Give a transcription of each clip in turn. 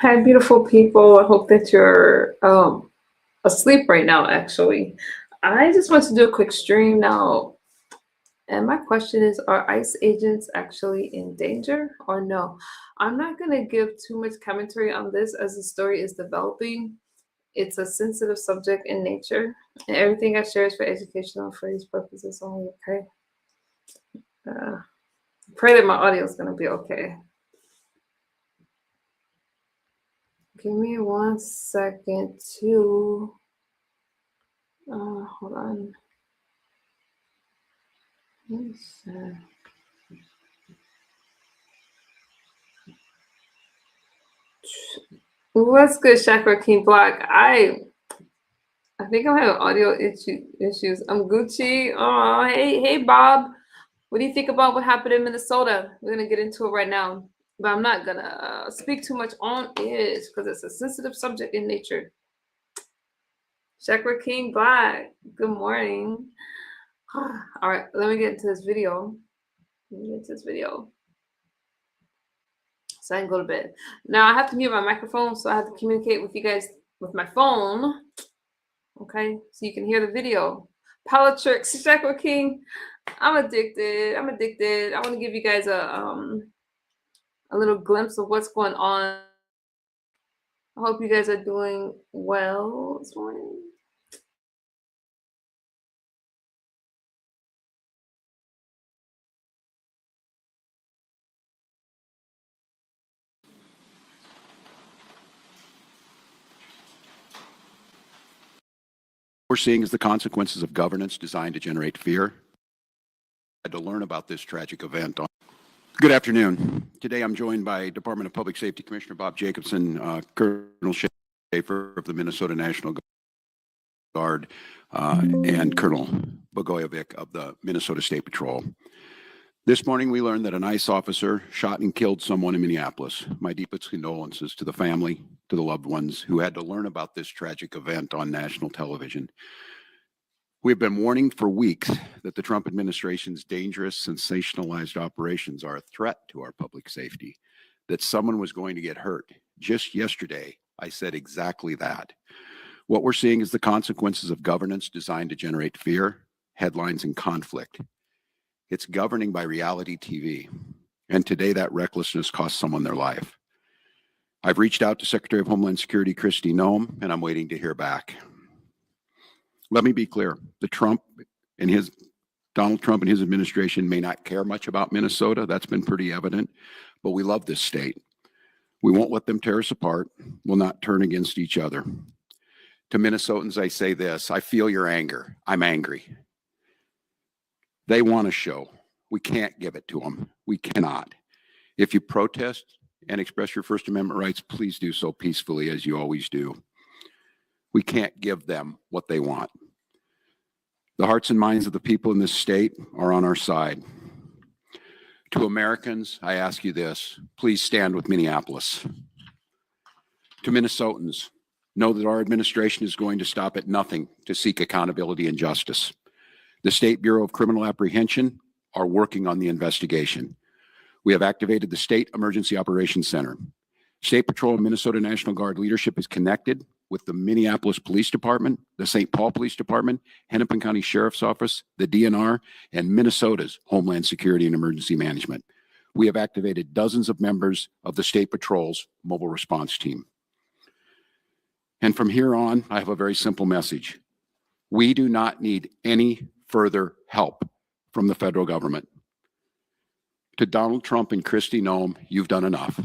Hi, beautiful people. I hope that you're asleep right now, actually. I just want to do a quick stream now. And my question is, are ICE agents actually in danger or no? I'm not going to give too much commentary on this as the story is developing. It's a sensitive subject in nature, and everything I share is for educational and phrase purposes only, okay? Pray that my audio is going to be okay. Give me 1 second to hold on. What's good, Chakra King Block? I think I'm having audio issues. I'm Gucci. Oh, hey, Bob. What do you think about what happened in Minnesota? We're gonna get into it right now, but I'm not gonna speak too much on it because it's a sensitive subject in nature. Chakra King Black. Good morning. All right, let me get into this video. So I can go to bed. Now I have to mute my microphone, so I have to communicate with you guys with my phone. Okay, so you can hear the video. Politrix, Chakra King. I'm addicted. I want to give you guys a little glimpse of what's going on. I hope you guys are doing well this morning. We're seeing is the consequences of governance designed to generate fear. I had to learn about this tragic event. Good afternoon. Today I'm joined by Department of Public Safety Commissioner Bob Jacobson, Colonel Schaefer of the Minnesota National Guard, and Colonel Bogojevic of the Minnesota State Patrol. This morning we learned that an ICE officer shot and killed someone in Minneapolis. My deepest condolences to the family, to the loved ones who had to learn about this tragic event on national television. We've been warning for weeks that the Trump administration's dangerous, sensationalized operations are a threat to our public safety, that someone was going to get hurt. Just yesterday, I said exactly that. What we're seeing is the consequences of governance designed to generate fear, headlines, and conflict. It's governing by reality TV. And today that recklessness cost someone their life. I've reached out to Secretary of Homeland Security Kristi Noem, and I'm waiting to hear back. Let me be clear. Donald Trump and his administration may not care much about Minnesota. That's been pretty evident. But we love this state. We won't let them tear us apart. We'll not turn against each other. To Minnesotans, I say this. I feel your anger. I'm angry. They want a show. We can't give it to them. We cannot. If you protest and express your First Amendment rights, please do so peacefully as you always do. We can't give them what they want. The hearts and minds of the people in this state are on our side. To Americans, I ask you this, please stand with Minneapolis. To Minnesotans, know that our administration is going to stop at nothing to seek accountability and justice. The State Bureau of Criminal Apprehension are working on the investigation. We have activated the State Emergency Operations Center. State Patrol and Minnesota National Guard leadership is connected with the Minneapolis Police Department, the St. Paul Police Department, Hennepin County Sheriff's Office, the DNR, and Minnesota's Homeland Security and Emergency Management. We have activated dozens of members of the State Patrol's mobile response team. And from here on, I have a very simple message. We do not need any further help from the federal government. To Donald Trump and Kristi Noem, you've done enough.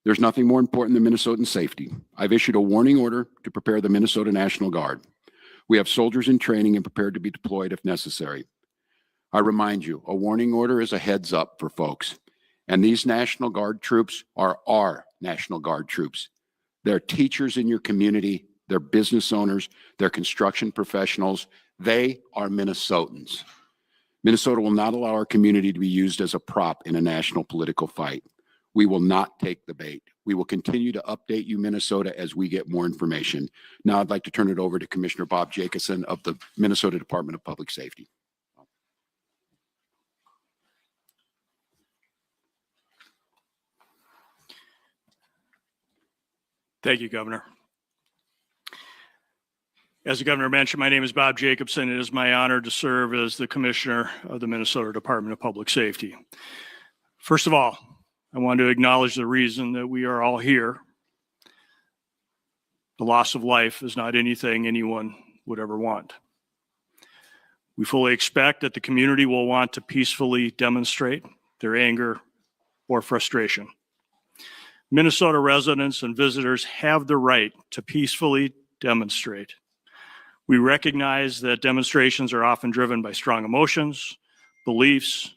There's nothing more important than Minnesotan safety. I've issued a warning order to prepare the Minnesota National Guard. We have soldiers in training and prepared to be deployed if necessary. I remind you, a warning order is a heads up for folks. And these National Guard troops are our National Guard troops. They're teachers in your community, they're business owners, they're construction professionals. They are Minnesotans. Minnesota will not allow our community to be used as a prop in a national political fight. We will not take the bait. We will continue to update you, Minnesota, as we get more information. Now I'd like to turn it over to Commissioner Bob Jacobson of the Minnesota Department of Public Safety. Thank you, Governor. As the Governor mentioned, my name is Bob Jacobson. It is my honor to serve as the Commissioner of the Minnesota Department of Public Safety. First of all, I want to acknowledge the reason that we are all here. The loss of life is not anything anyone would ever want. We fully expect that the community will want to peacefully demonstrate their anger or frustration. Minnesota residents and visitors have the right to peacefully demonstrate. We recognize that demonstrations are often driven by strong emotions, beliefs,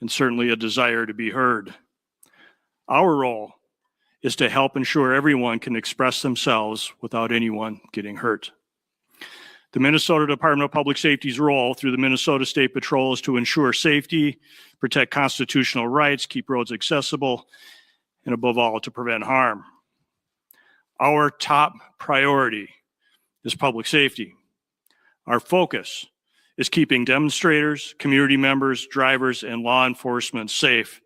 and certainly a desire to be heard. Our role is to help ensure everyone can express themselves without anyone getting hurt. The Minnesota Department of Public Safety's role through the Minnesota State Patrol is to ensure safety, protect constitutional rights, keep roads accessible, and above all, to prevent harm. Our top priority is public safety. Our focus is keeping demonstrators, community members, drivers, and law enforcement safe,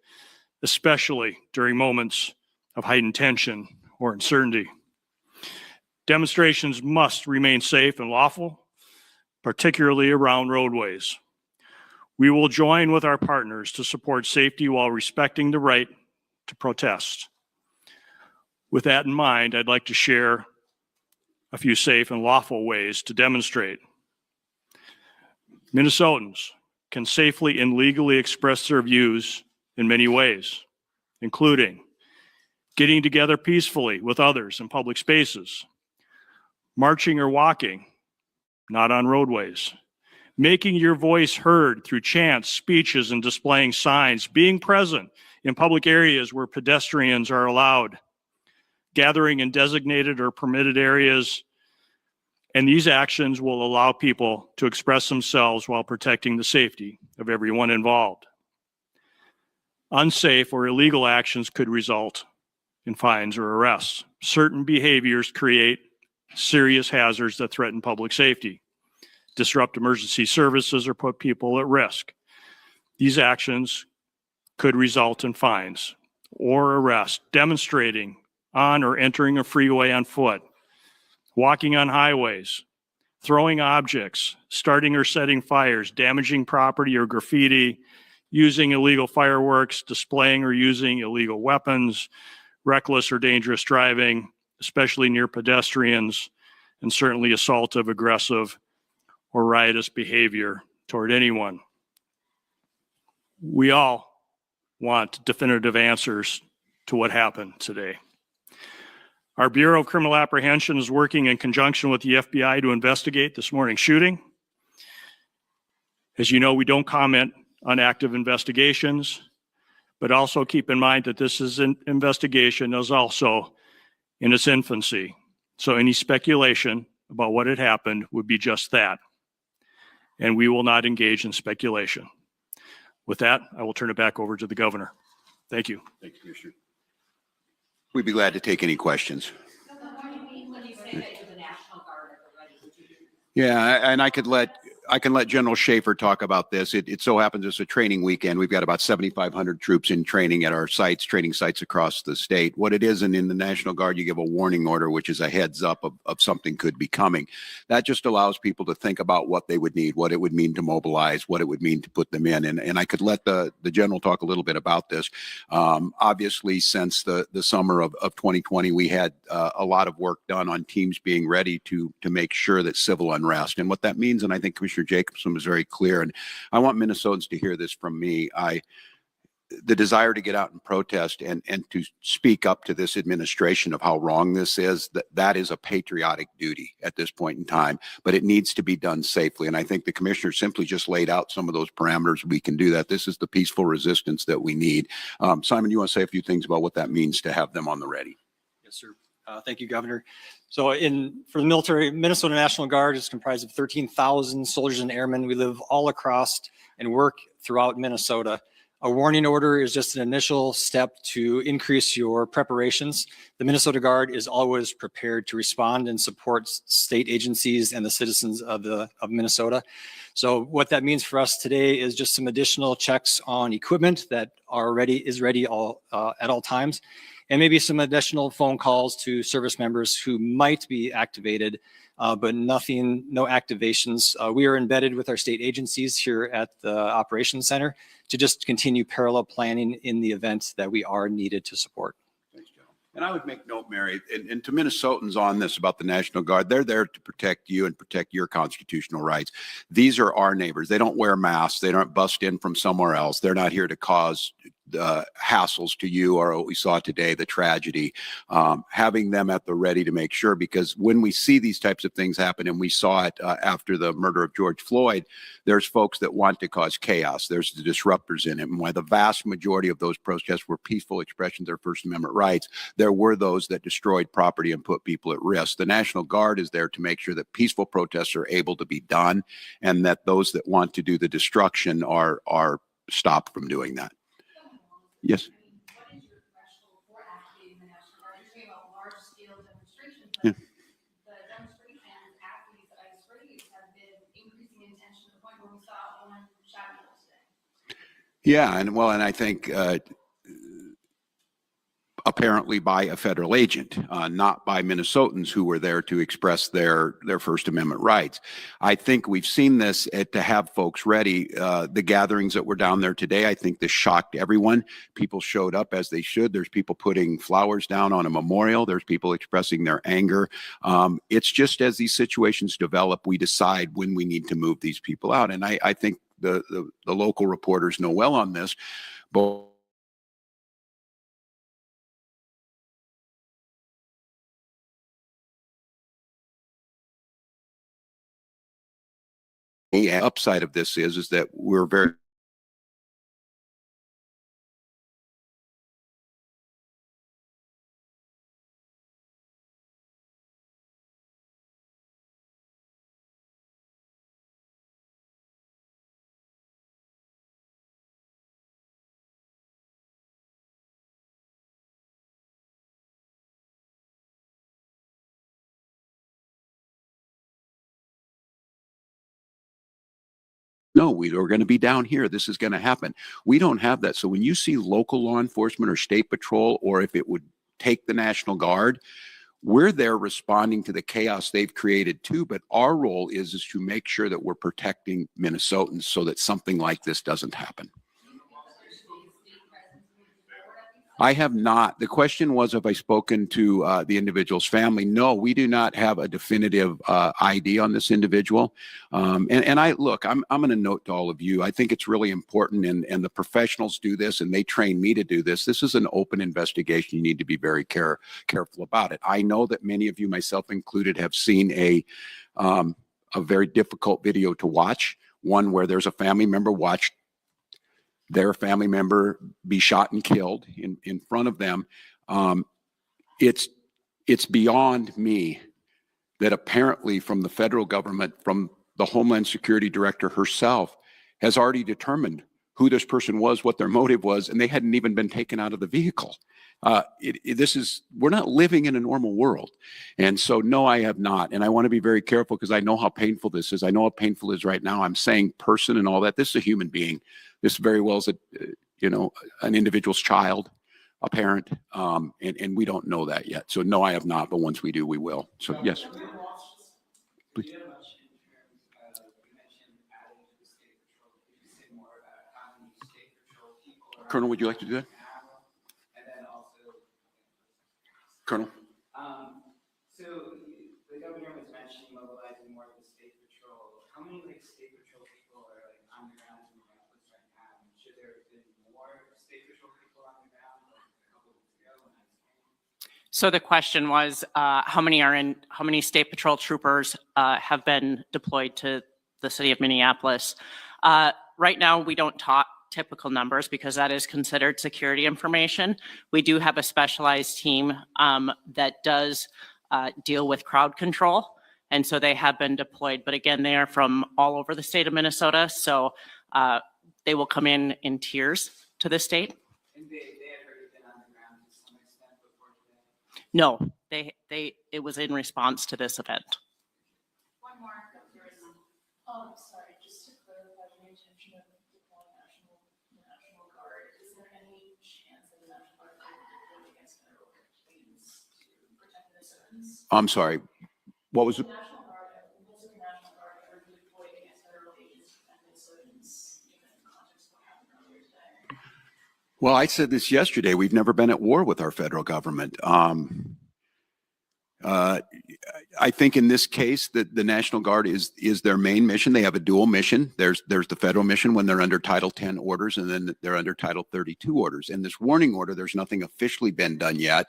especially during moments of heightened tension or uncertainty. Demonstrations must remain safe and lawful, particularly around roadways. We will join with our partners to support safety while respecting the right to protest. With that in mind, I'd like to share a few safe and lawful ways to demonstrate. Minnesotans can safely and legally express their views in many ways, including getting together peacefully with others in public spaces, marching or walking, not on roadways, making your voice heard through chants, speeches, and displaying signs, being present in public areas where pedestrians are allowed, gathering in designated or permitted areas, and these actions will allow people to express themselves while protecting the safety of everyone involved. Unsafe or illegal actions could result in fines or arrests. Certain behaviors create serious hazards that threaten public safety, disrupt emergency services, or put people at risk. These actions could result in fines or arrest. Demonstrating on or entering a freeway on foot, walking on highways, throwing objects, starting or setting fires, damaging property or graffiti, using illegal fireworks, displaying or using illegal weapons, reckless or dangerous driving, especially near pedestrians, and certainly assaultive, aggressive, or riotous behavior toward anyone. We all want definitive answers to what happened today. Our Bureau of Criminal Apprehension is working in conjunction with the FBI to investigate this morning's shooting. As you know, we don't comment on active investigations, but also keep in mind that this is an investigation is also in its infancy. So any speculation about what had happened would be just that. And we will not engage in speculation. With that, I will turn it back over to the governor. Thank you. Thank you, Commissioner. We'd be glad to take any questions. When you say that you're the National Guard at the ready, would you do? Yeah, and I can let General Schaefer talk about this. It so happens it's a training weekend. We've got about 7,500 troops in training at our sites, training sites across the state. What it is, and in the National Guard, you give a warning order, which is a heads up of something could be coming. That just allows people to think about what they would need, what it would mean to mobilize, what it would mean to put them in. And I could let the general talk a little bit about this. Obviously, since the summer of 2020, we had a lot of work done on teams being ready to make sure that civil unrest, and what that means, and I think Commissioner Jacobson was very clear, and I want Minnesotans to hear this from me. The desire to get out and protest and to speak up to this administration of how wrong this is, that is a patriotic duty at this point in time, but it needs to be done safely. And I think the commissioner simply just laid out some of those parameters. We can do that. This is the peaceful resistance that we need. Simon, you want to say a few things about what that means to have them on the ready? Yes, sir. Thank you, Governor. So for the military, Minnesota National Guard is comprised of 13,000 soldiers and airmen. We live all across and work throughout Minnesota. A warning order is just an initial step to increase your preparations. The Minnesota Guard is always prepared to respond and support state agencies and the citizens of Minnesota. So what that means for us today is just some additional checks on equipment that is ready at all times. and maybe some additional phone calls to service members who might be activated, but no activations. We are embedded with our state agencies here at the Operations Center to just continue parallel planning in the event that we are needed to support. Thanks, Joe. And I would make note, Mary, and to Minnesotans on this about the National Guard, they're there to protect you and protect your constitutional rights. These are our neighbors. They don't wear masks. They don't bust in from somewhere else. They're not here to cause hassles to you or what we saw today, the tragedy. Having them at the ready to make sure, because when we see these types of things happen, and we saw it after the murder of George Floyd, there's folks that want to cause chaos. There's the disruptors in it. And while the vast majority of those protests were peaceful expressions of their First Amendment rights, there were those that destroyed property and put people at risk. The National Guard is there to make sure that peaceful protests are able to be done, and that those that want to do the destruction are stopped from doing that. Yes. What is your threshold for activating the National Guard? You're saying about large scale demonstrations, Yeah. but the demonstrations at these ICE raids have been increasing in tension to the point where we saw one shot yesterday. Yeah, and well, and I think apparently by a federal agent, not by Minnesotans who were there to express their First Amendment rights. I think we've seen this to have folks ready. The gatherings that were down there today, I think this shocked everyone. People showed up as they should. There's people putting flowers down on a memorial. There's people expressing their anger. It's just as these situations develop, we decide when we need to move these people out. And I think the local reporters know well on this, but the upside of this is that we're very no, we're going to be down here. This is going to happen. We don't have that. So when you see local law enforcement or state patrol, or if it would take the National Guard, we're there responding to the chaos they've created too. But our role is to make sure that we're protecting Minnesotans so that something like this doesn't happen. I have not. The question was, have I spoken to the individual's family? No, we do not have a definitive ID on this individual. And I look, I'm going to note to all of you, I think it's really important, and the professionals do this, and they train me to do this. This is an open investigation. You need to be very careful about it. I know that many of you, myself included, have seen a very difficult video to watch, one where there's a family member watched their family member be shot and killed in front of them. It's beyond me that apparently from the federal government, from the Homeland Security Director herself, has already determined who this person was, what their motive was, and they hadn't even been taken out of the vehicle. We're not living in a normal world. And so, no, I have not. And I want to be very careful because I know how painful this is. I know how painful it is right now. I'm saying person and all that. This is a human being. This very well is an individual's child, a parent, and we don't know that yet. So no, I have not, but once we do, we will. So yes. Please. Colonel, would you like to do that? Colonel? So the governor was mentioning mobilizing more of the state patrol. How many state patrol people are on the ground in Minneapolis right now? Should there have been more state patrol people on the ground like a couple of weeks ago when I was came? So the question was, how many state patrol troopers have been deployed to the city of Minneapolis? Right now, we don't talk typical numbers because that is considered security information. We do have a specialized team that does deal with crowd control. And so they have been deployed, but again, they are from all over the state of Minnesota. So they will come in tiers to the state. And they had already been on the ground to some extent before today? No, it was in response to this event. One more. Sorry, just to clarify the intention of deploying National Guard, is there any chance that the National Guard will be deployed against federal agents? I'm sorry, what was The it? National Guard, has the National Guard ever been deployed against federal agents and Minnesotans, given the context of what happened earlier today? Well, I said this yesterday. We've never been at war with our federal government. I think in this case that the National Guard is their main mission. They have a dual mission. There's the federal mission when they're under Title 10 orders, and then they're under Title 32 orders. In this warning order, there's nothing officially been done yet.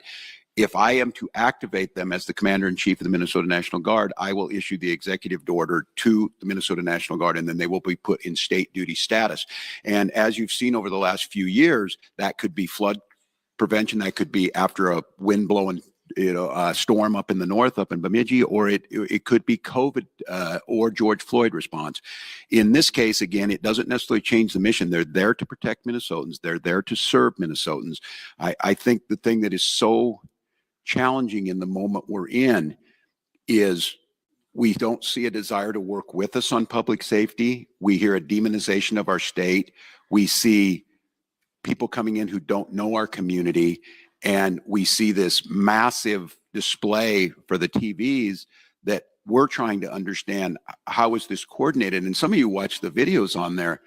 If I am to activate them as the Commander-in-Chief of the Minnesota National Guard, I will issue the executive order to the Minnesota National Guard, and then they will be put in state duty status. And as you've seen over the last few years, that could be flood prevention, that could be after a wind blowing storm up in the north, up in Bemidji, or it could be COVID or George Floyd response. In this case, again, it doesn't necessarily change the mission. They're there to protect Minnesotans. They're there to serve Minnesotans. I think the thing that is so challenging in the moment we're in is we don't see a desire to work with us on public safety. We hear a demonization of our state. We see people coming in who don't know our community. And we see this massive display for the TVs that we're trying to understand, how is this coordinated? And some of you watch the videos on there,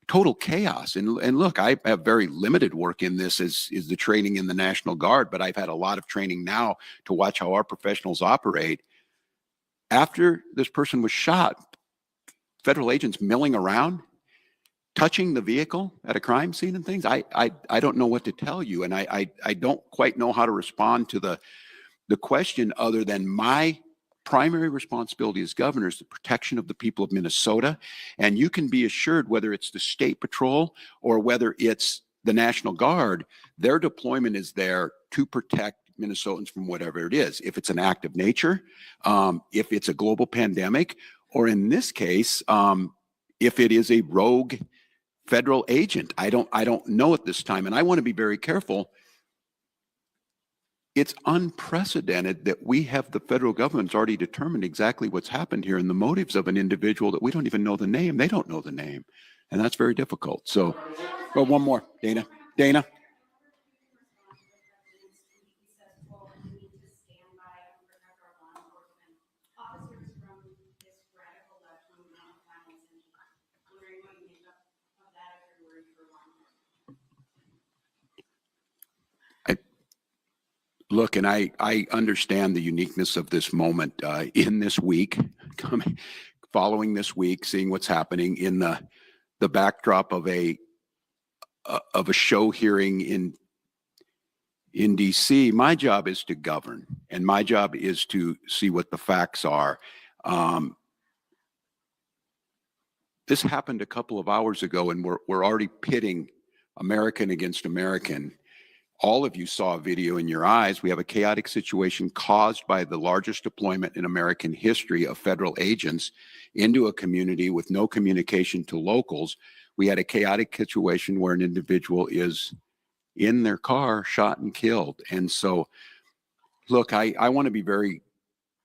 total chaos. And look, I have very limited work in this is the training in the National Guard, but I've had a lot of training now to watch how our professionals operate. After this person was shot, federal agents milling around, touching the vehicle at a crime scene and things. I don't know what to tell you. And I don't quite know how to respond to the question other than my primary responsibility as governor is the protection of the people of Minnesota. And you can be assured, whether it's the State Patrol or whether it's the National Guard, their deployment is there to protect Minnesotans from whatever it is. If it's an act of nature, if it's a global pandemic, or in this case, if it is a rogue federal agent. I don't know at this time. And I want to be very careful. It's unprecedented that we have the federal government's already determined exactly what's happened here and the motives of an individual that we don't even know the name. They don't know the name. And that's very difficult. So, well, one more, Dana. Look, and I understand the uniqueness of this moment in this week, following this week, seeing what's happening in the backdrop of a show hearing in DC. My job is to govern, and my job is to see what the facts are. This happened a couple of hours ago, and we're already pitting American against American. All of you saw a video in your eyes. We have a chaotic situation caused by the largest deployment in American history of federal agents into a community with no communication to locals. We had a chaotic situation where an individual is in their car, shot and killed. And so, look, I want to be very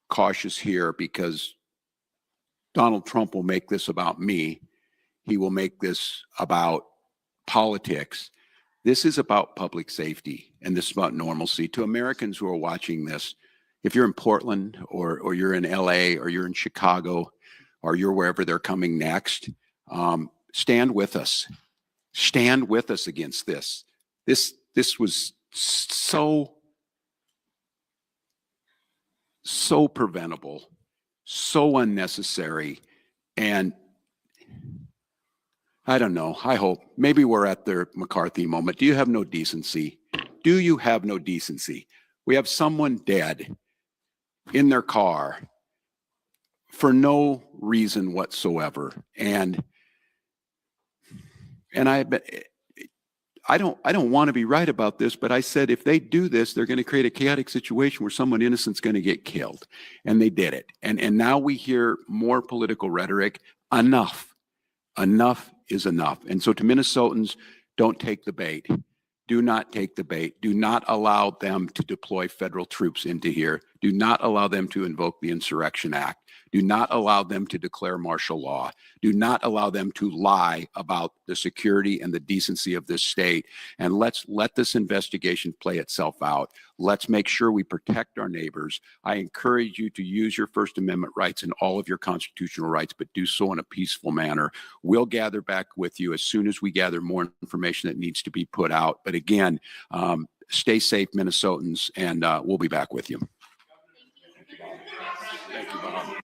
cautious here because Donald Trump will make this about me. He will make this about politics. This is about public safety, and this is about normalcy. To Americans who are watching this, if you're in Portland or you're in LA or you're in Chicago or you're wherever they're coming next, stand with us. Stand with us against this. This was so preventable, so unnecessary, and I don't know. I hope. Maybe we're at the McCarthy moment. Do you have no decency? Do you have no decency? We have someone dead in their car for no reason whatsoever. And I don't want to be right about this, but I said if they do this, they're going to create a chaotic situation where someone innocent's going to get killed. And they did it. And now we hear more political rhetoric. Enough is enough. And so to Minnesotans, don't take the bait. Do not take the bait. Do not allow them to deploy federal troops into here. Do not allow them to invoke the Insurrection Act. Do not allow them to declare martial law. Do not allow them to lie about the security and the decency of this state. And let's let this investigation play itself out. Let's make sure we protect our neighbors. I encourage you to use your First Amendment rights and all of your constitutional rights, but do so in a peaceful manner. We'll gather back with you as soon as we gather more information that needs to be put out. But again, stay safe, Minnesotans, and we'll be back with you. Thank you, Bob.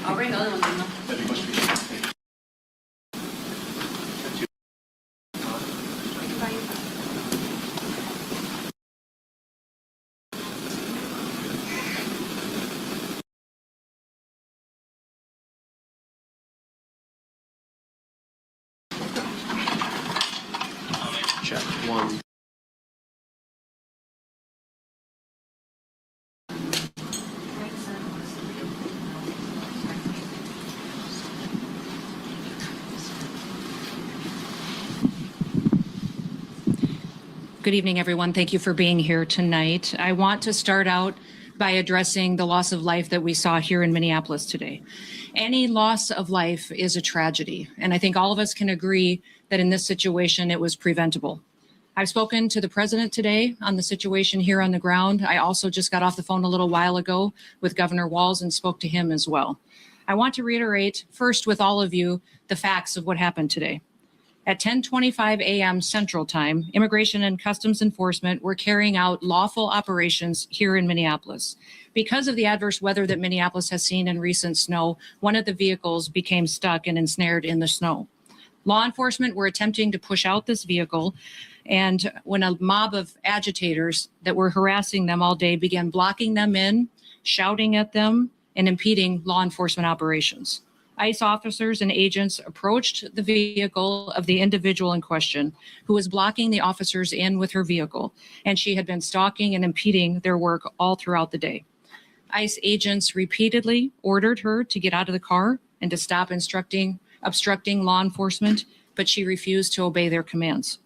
I'll bring the other one. Check one. Good evening, everyone. Thank you for being here tonight. I want to start out by addressing the loss of life that we saw here in Minneapolis today. Any loss of life is a tragedy, and I think all of us can agree that in this situation it was preventable. I've spoken to the president today on the situation here on the ground. I also just got off the phone a little while ago with Governor Walz and spoke to him as well. I want to reiterate first with all of you the facts of what happened today. At 10:25 a.m. Central Time, Immigration and Customs Enforcement were carrying out lawful operations here in Minneapolis. Because of the adverse weather that Minneapolis has seen in recent snow, one of the vehicles became stuck and ensnared in the snow. Law enforcement were attempting to push out this vehicle, and when a mob of agitators that were harassing them all day began blocking them in, shouting at them, and impeding law enforcement operations. ICE officers and agents approached the vehicle of the individual in question, who was blocking the officers in with her vehicle, and she had been stalking and impeding their work all throughout the day. ICE agents repeatedly ordered her to get out of the car and to stop obstructing law enforcement, but she refused to obey their commands.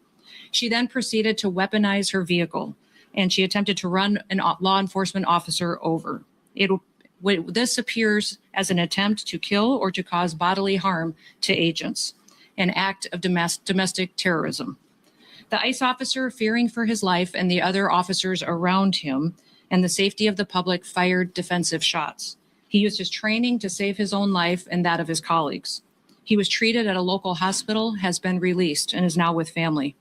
She then proceeded to weaponize her vehicle, and she attempted to run a law enforcement officer over. This appears as an attempt to kill or to cause bodily harm to agents, an act of domestic terrorism. The ICE officer, fearing for his life and the other officers around him and the safety of the public, fired defensive shots. He used his training to save his own life and that of his colleagues. He was treated at a local hospital, has been released, and is now with family.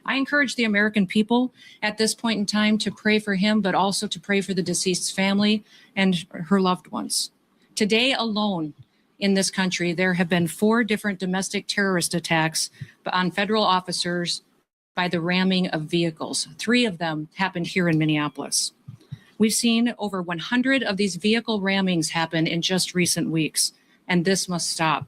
I encourage the American people at this point in time to pray for him, but also to pray for the deceased's family and her loved ones. Today alone in this country, there have been 4 different domestic terrorist attacks on federal officers by the ramming of vehicles. 3 of them happened here in Minneapolis. We've seen over 100 of these vehicle rammings happen in just recent weeks, and this must stop.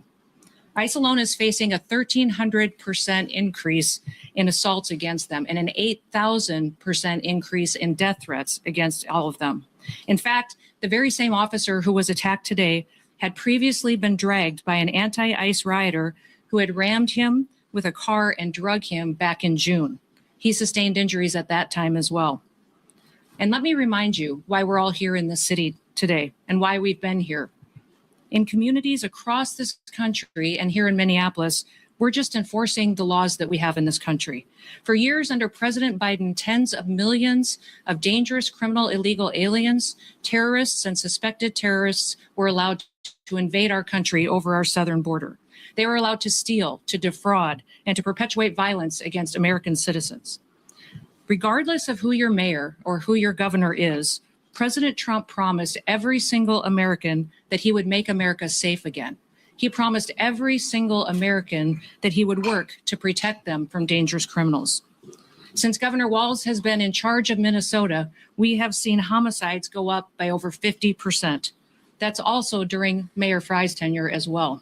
ICE alone is facing a 1,300% increase in assaults against them and an 8,000% increase in death threats against all of them. In fact, the very same officer who was attacked today had previously been dragged by an anti-ICE rioter who had rammed him with a car and drug him back in June. He sustained injuries at that time as well. And let me remind you why we're all here in this city today and why we've been here. In communities across this country and here in Minneapolis, we're just enforcing the laws that we have in this country. For years under President Biden, tens of millions of dangerous criminal illegal aliens, terrorists, and suspected terrorists were allowed to invade our country over our southern border. They were allowed to steal, to defraud, and to perpetuate violence against American citizens. Regardless of who your mayor or who your governor is, President Trump promised every single American that he would make America safe again. He promised every single American that he would work to protect them from dangerous criminals. Since Governor Walz has been in charge of Minnesota, we have seen homicides go up by over 50%. That's also during Mayor Fry's tenure as well.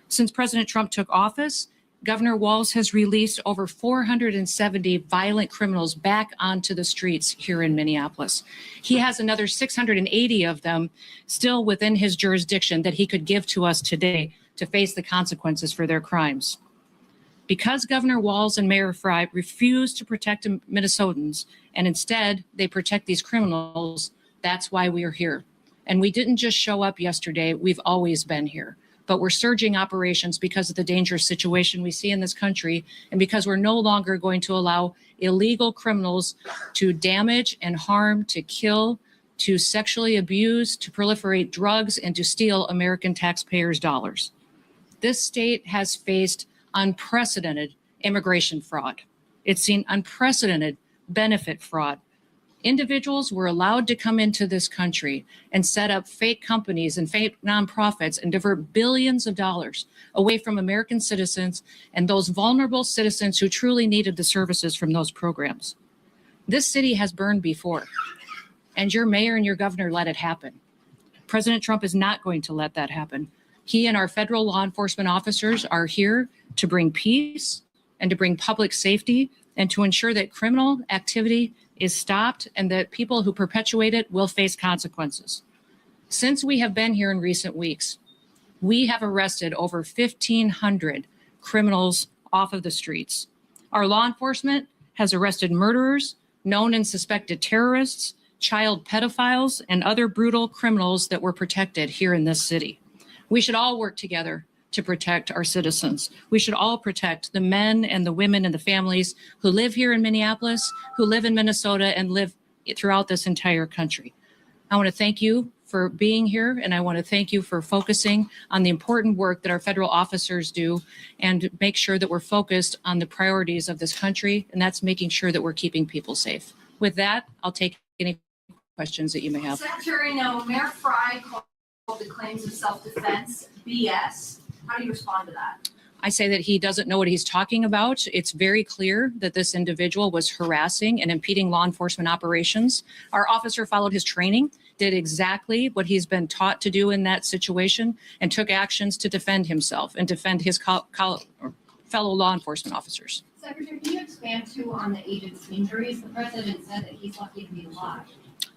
Since President Trump took office, Governor Walz has released over 470 violent criminals back onto the streets here in Minneapolis. He has another 680 of them still within his jurisdiction that he could give to us today to face the consequences for their crimes. Because Governor Walz and Mayor Fry refuse to protect Minnesotans and instead they protect these criminals, that's why we are here. And we didn't just show up yesterday, we've always been here. But we're surging operations because of the dangerous situation we see in this country and because we're no longer going to allow illegal criminals to damage and harm, to kill, to sexually abuse, to proliferate drugs, and to steal American taxpayers' dollars. This state has faced unprecedented immigration fraud. It's seen unprecedented benefit fraud. Individuals were allowed to come into this country and set up fake companies and fake nonprofits and divert billions of dollars away from American citizens and those vulnerable citizens who truly needed the services from those programs. This city has burned before, and your mayor and your governor let it happen. President Trump is not going to let that happen. He and our federal law enforcement officers are here to bring peace and to bring public safety and to ensure that criminal activity is stopped and that people who perpetuate it will face consequences. Since we have been here in recent weeks, we have arrested over 1,500 criminals off of the streets. Our law enforcement has arrested murderers, known and suspected terrorists, child pedophiles, and other brutal criminals that were protected here in this city. We should all work together to protect our citizens. We should all protect the men and the women and the families who live here in Minneapolis, who live in Minnesota, and live throughout this entire country. I want to thank you for being here, and I want to thank you for focusing on the important work that our federal officers do and make sure that we're focused on the priorities of this country, and that's making sure that we're keeping people safe. With that, I'll take any questions that you may have. Secretary, now Mayor Fry called the claims of self-defense BS. How do you respond to that? I say that he doesn't know what he's talking about. It's very clear that this individual was harassing and impeding law enforcement operations. Our officer followed his training, did exactly what he's been taught to do in that situation, and took actions to defend himself and defend his fellow law enforcement officers. Secretary, can you expand too on the agent's injuries? The president said that he's lucky to be alive.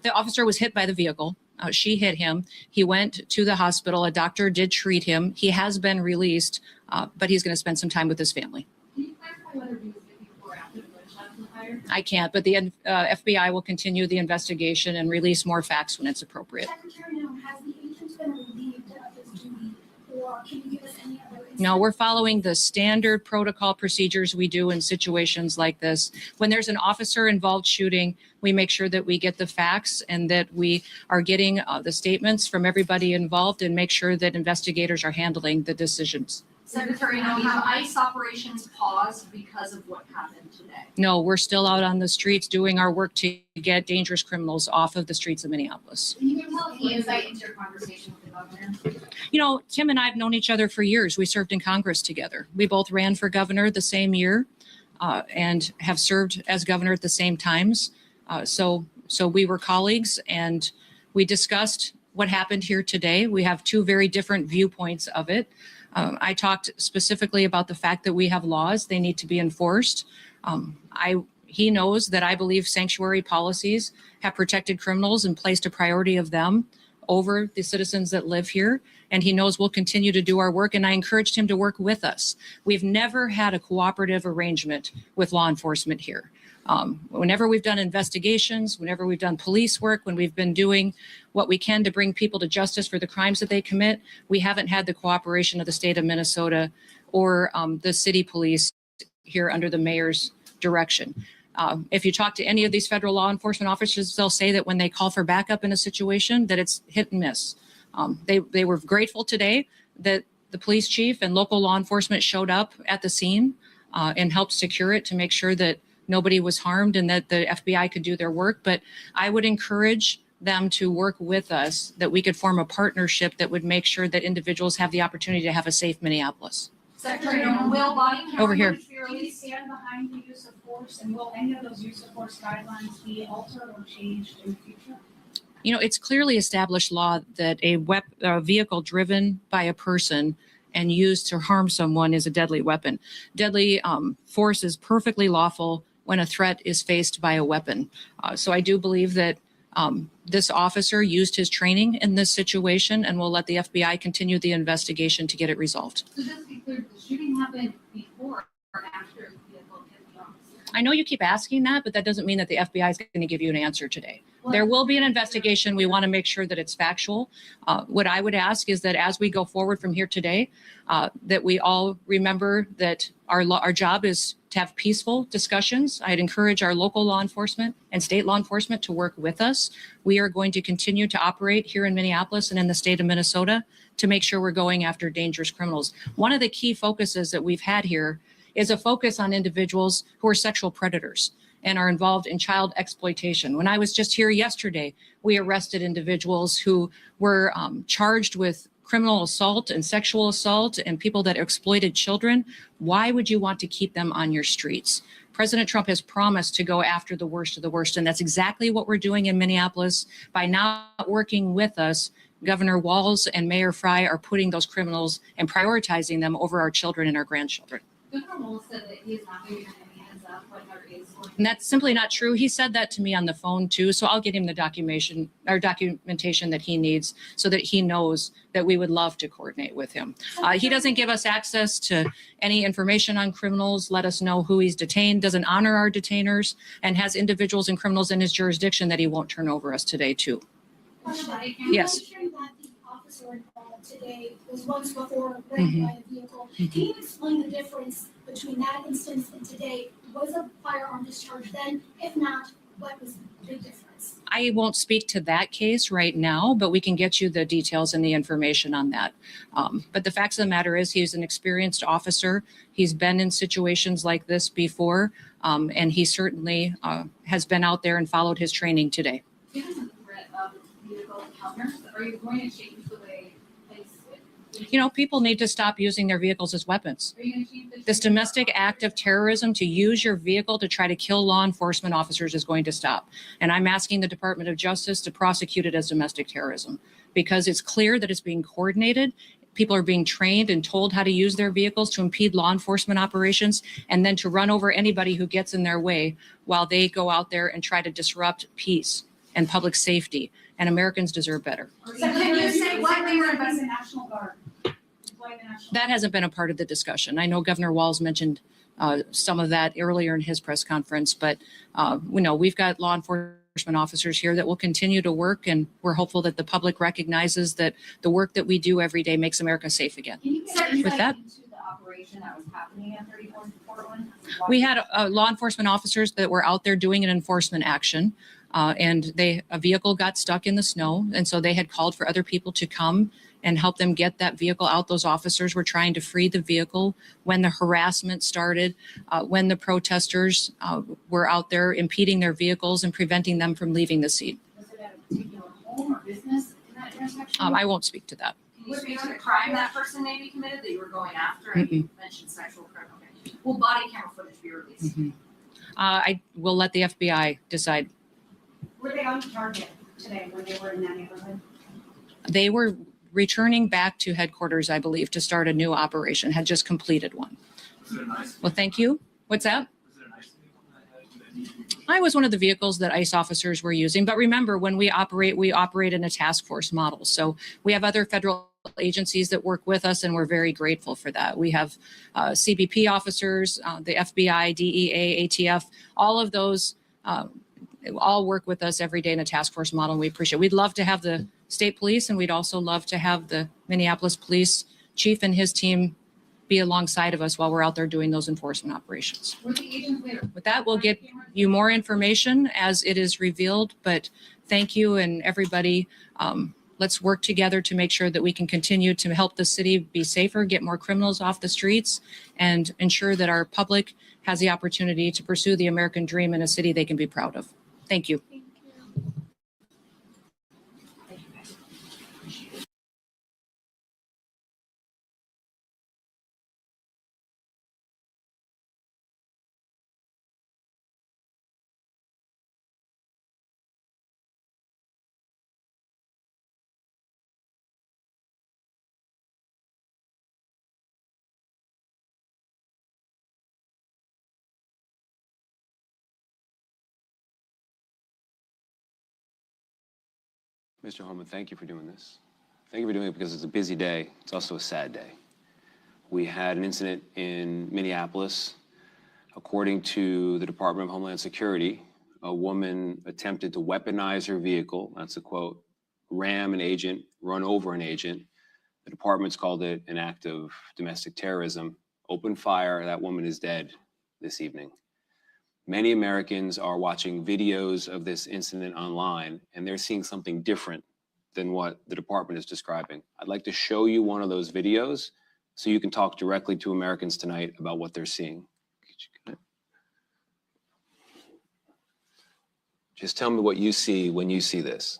The officer was hit by the vehicle. She hit him. He went to the hospital. A doctor did treat him. He has been released, but he's going to spend some time with his family. Can you clarify whether he was looking for active gunshots in the fire? I can't, but the FBI will continue the investigation and release more facts when it's appropriate. Secretary, now has the agent been relieved of his duty, or can you give us any other insight? No, we're following the standard protocol procedures we do in situations like this. When there's an officer-involved shooting, we make sure that we get the facts and that we are getting the statements from everybody involved and make sure that investigators are handling the decisions. Secretary, now have ICE operations paused because of what happened today? No, we're still out on the streets doing our work to get dangerous criminals off of the streets of Minneapolis. Can you give us any insight into your conversation with the governor? You know, Tim and I have known each other for years. We served in Congress together. We both ran for governor the same year and have served as governor at the same times. So we were colleagues and we discussed what happened here today. We have two very different viewpoints of it. I talked specifically about the fact that we have laws, they need to be enforced. He knows that I believe sanctuary policies have protected criminals and placed a priority of them over the citizens that live here. And he knows we'll continue to do our work. And I encouraged him to work with us. We've never had a cooperative arrangement with law enforcement here. Whenever we've done investigations, whenever we've done police work, when we've been doing what we can to bring people to justice for the crimes that they commit, we haven't had the cooperation of the state of Minnesota or the city police here under the mayor's direction. If you talk to any of these federal law enforcement officers, they'll say that when they call for backup in a situation, that it's hit and miss. They were grateful today that the police chief and local law enforcement showed up at the scene and helped secure it to make sure that nobody was harmed and that the FBI could do their work. But I would encourage them to work with us, that we could form a partnership that would make sure that individuals have the opportunity to have a safe Minneapolis. Secretary, will body Over here. Do you stand behind the use of force, and will any of those use of force guidelines be altered or changed in the future? You know, it's clearly established law that a vehicle driven by a person and used to harm someone is a deadly weapon. Deadly force is perfectly lawful when a threat is faced by a weapon. So I do believe that this officer used his training in this situation, and we'll let the FBI continue the investigation to get it resolved. So just to be clear, the shooting happened before or after the vehicle hit the officer? I know you keep asking that, but that doesn't mean that the FBI is going to give you an answer today. There will be an investigation. We want to make sure that it's factual. What I would ask is that as we go forward from here today, that we all remember that our job is to have peaceful discussions. I'd encourage our local law enforcement and state law enforcement to work with us. We are going to continue to operate here in Minneapolis and in the state of Minnesota to make sure we're going after dangerous criminals. One of the key focuses that we've had here is a focus on individuals who are sexual predators and are involved in child exploitation. When I was just here yesterday, we arrested individuals who were charged with criminal assault and sexual assault and people that exploited children. Why would you want to keep them on your streets? President Trump has promised to go after the worst of the worst, and that's exactly what we're doing in Minneapolis. By not working with us, Governor Walz and Mayor Frey are putting those criminals and prioritizing them over our children and our grandchildren. Governor Wolf said that he is not going to give any heads up when there is. And that's simply not true. He said that to me on the phone too. So I'll get him the documentation that he needs so that he knows that we would love to coordinate with him. He doesn't give us access to any information on criminals, let us know who he's detained, doesn't honor our detainers, and has individuals and criminals in his jurisdiction that he won't turn over us today too. Yes. You mentioned that the officer involved today was once before raped by a vehicle. Can you explain the difference between that instance and today? Was a firearm discharged then? If not, what was the big difference? I won't speak to that case right now, but we can get you the details and the information on that. But the facts of the matter is he's an experienced officer. He's been in situations like this before, and he certainly has been out there and followed his training today. Given the threat of vehicle encounters, are you going to change the way things? You know, people need to stop using their vehicles as weapons. Are you going to change the? This domestic act of terrorism to use your vehicle to try to kill law enforcement officers is going to stop. And I'm asking the Department of Justice to prosecute it as domestic terrorism because it's clear that it's being coordinated. People are being trained and told how to use their vehicles to impede law enforcement operations and then to run over anybody who gets in their way while they go out there and try to disrupt peace and public safety. And Americans deserve better. So can you say why they were investing in National Guard? Why the National That hasn't been a part of the discussion. I know Governor Walz mentioned some of that earlier in his press conference, but we know we've got law enforcement officers here that will continue to work, and we're hopeful that the public recognizes that the work that we do every day makes America safe again. Can you get With that, into the operation that was happening at 34th and Portland? we had law enforcement officers that were out there doing an enforcement action, and a vehicle got stuck in the snow, and so they had called for other people to come and help them get that vehicle out. Those officers were trying to free the vehicle when the harassment started, when the protesters were out there impeding their vehicles and preventing them from leaving the scene. Was it at a particular home or business in that intersection? I won't speak to that. Can you speak to the crime that person maybe committed that you were going after? And you mentioned sexual crime. Okay. Will body camera footage be released? I will let the FBI decide. Were they on target today when they were in that neighborhood? They were returning back to headquarters, I believe, to start a new operation, had just completed one. Well, thank you. What's that? I was one of the vehicles that ICE officers were using. But remember, when we operate in a task force model. So we have other federal agencies that work with us, and we're very grateful for that. We have CBP officers, the FBI, DEA, ATF, all of those all work with us every day in a task force model, and we appreciate it. We'd love to have the state police, and we'd also love to have the Minneapolis police chief and his team be alongside of us while we're out there doing those enforcement operations. Were the agents later? With that, we'll get you more information as it is revealed, but thank you and everybody. Let's work together to make sure that we can continue to help the city be safer, get more criminals off the streets, and ensure that our public has the opportunity to pursue the American dream in a city they can be proud of. Thank you. Mr. Holman, thank you for doing this. Thank you for doing it because it's a busy day. It's also a sad day. We had an incident in Minneapolis. According to the Department of Homeland Security, a woman attempted to weaponize her vehicle. That's a quote, ram an agent, run over an agent. The department's called it an act of domestic terrorism. Open fire, that woman is dead this evening. Many Americans are watching videos of this incident online, and they're seeing something different than what the department is describing. I'd like to show you one of those videos so you can talk directly to Americans tonight about what they're seeing. Just tell me what you see when you see this.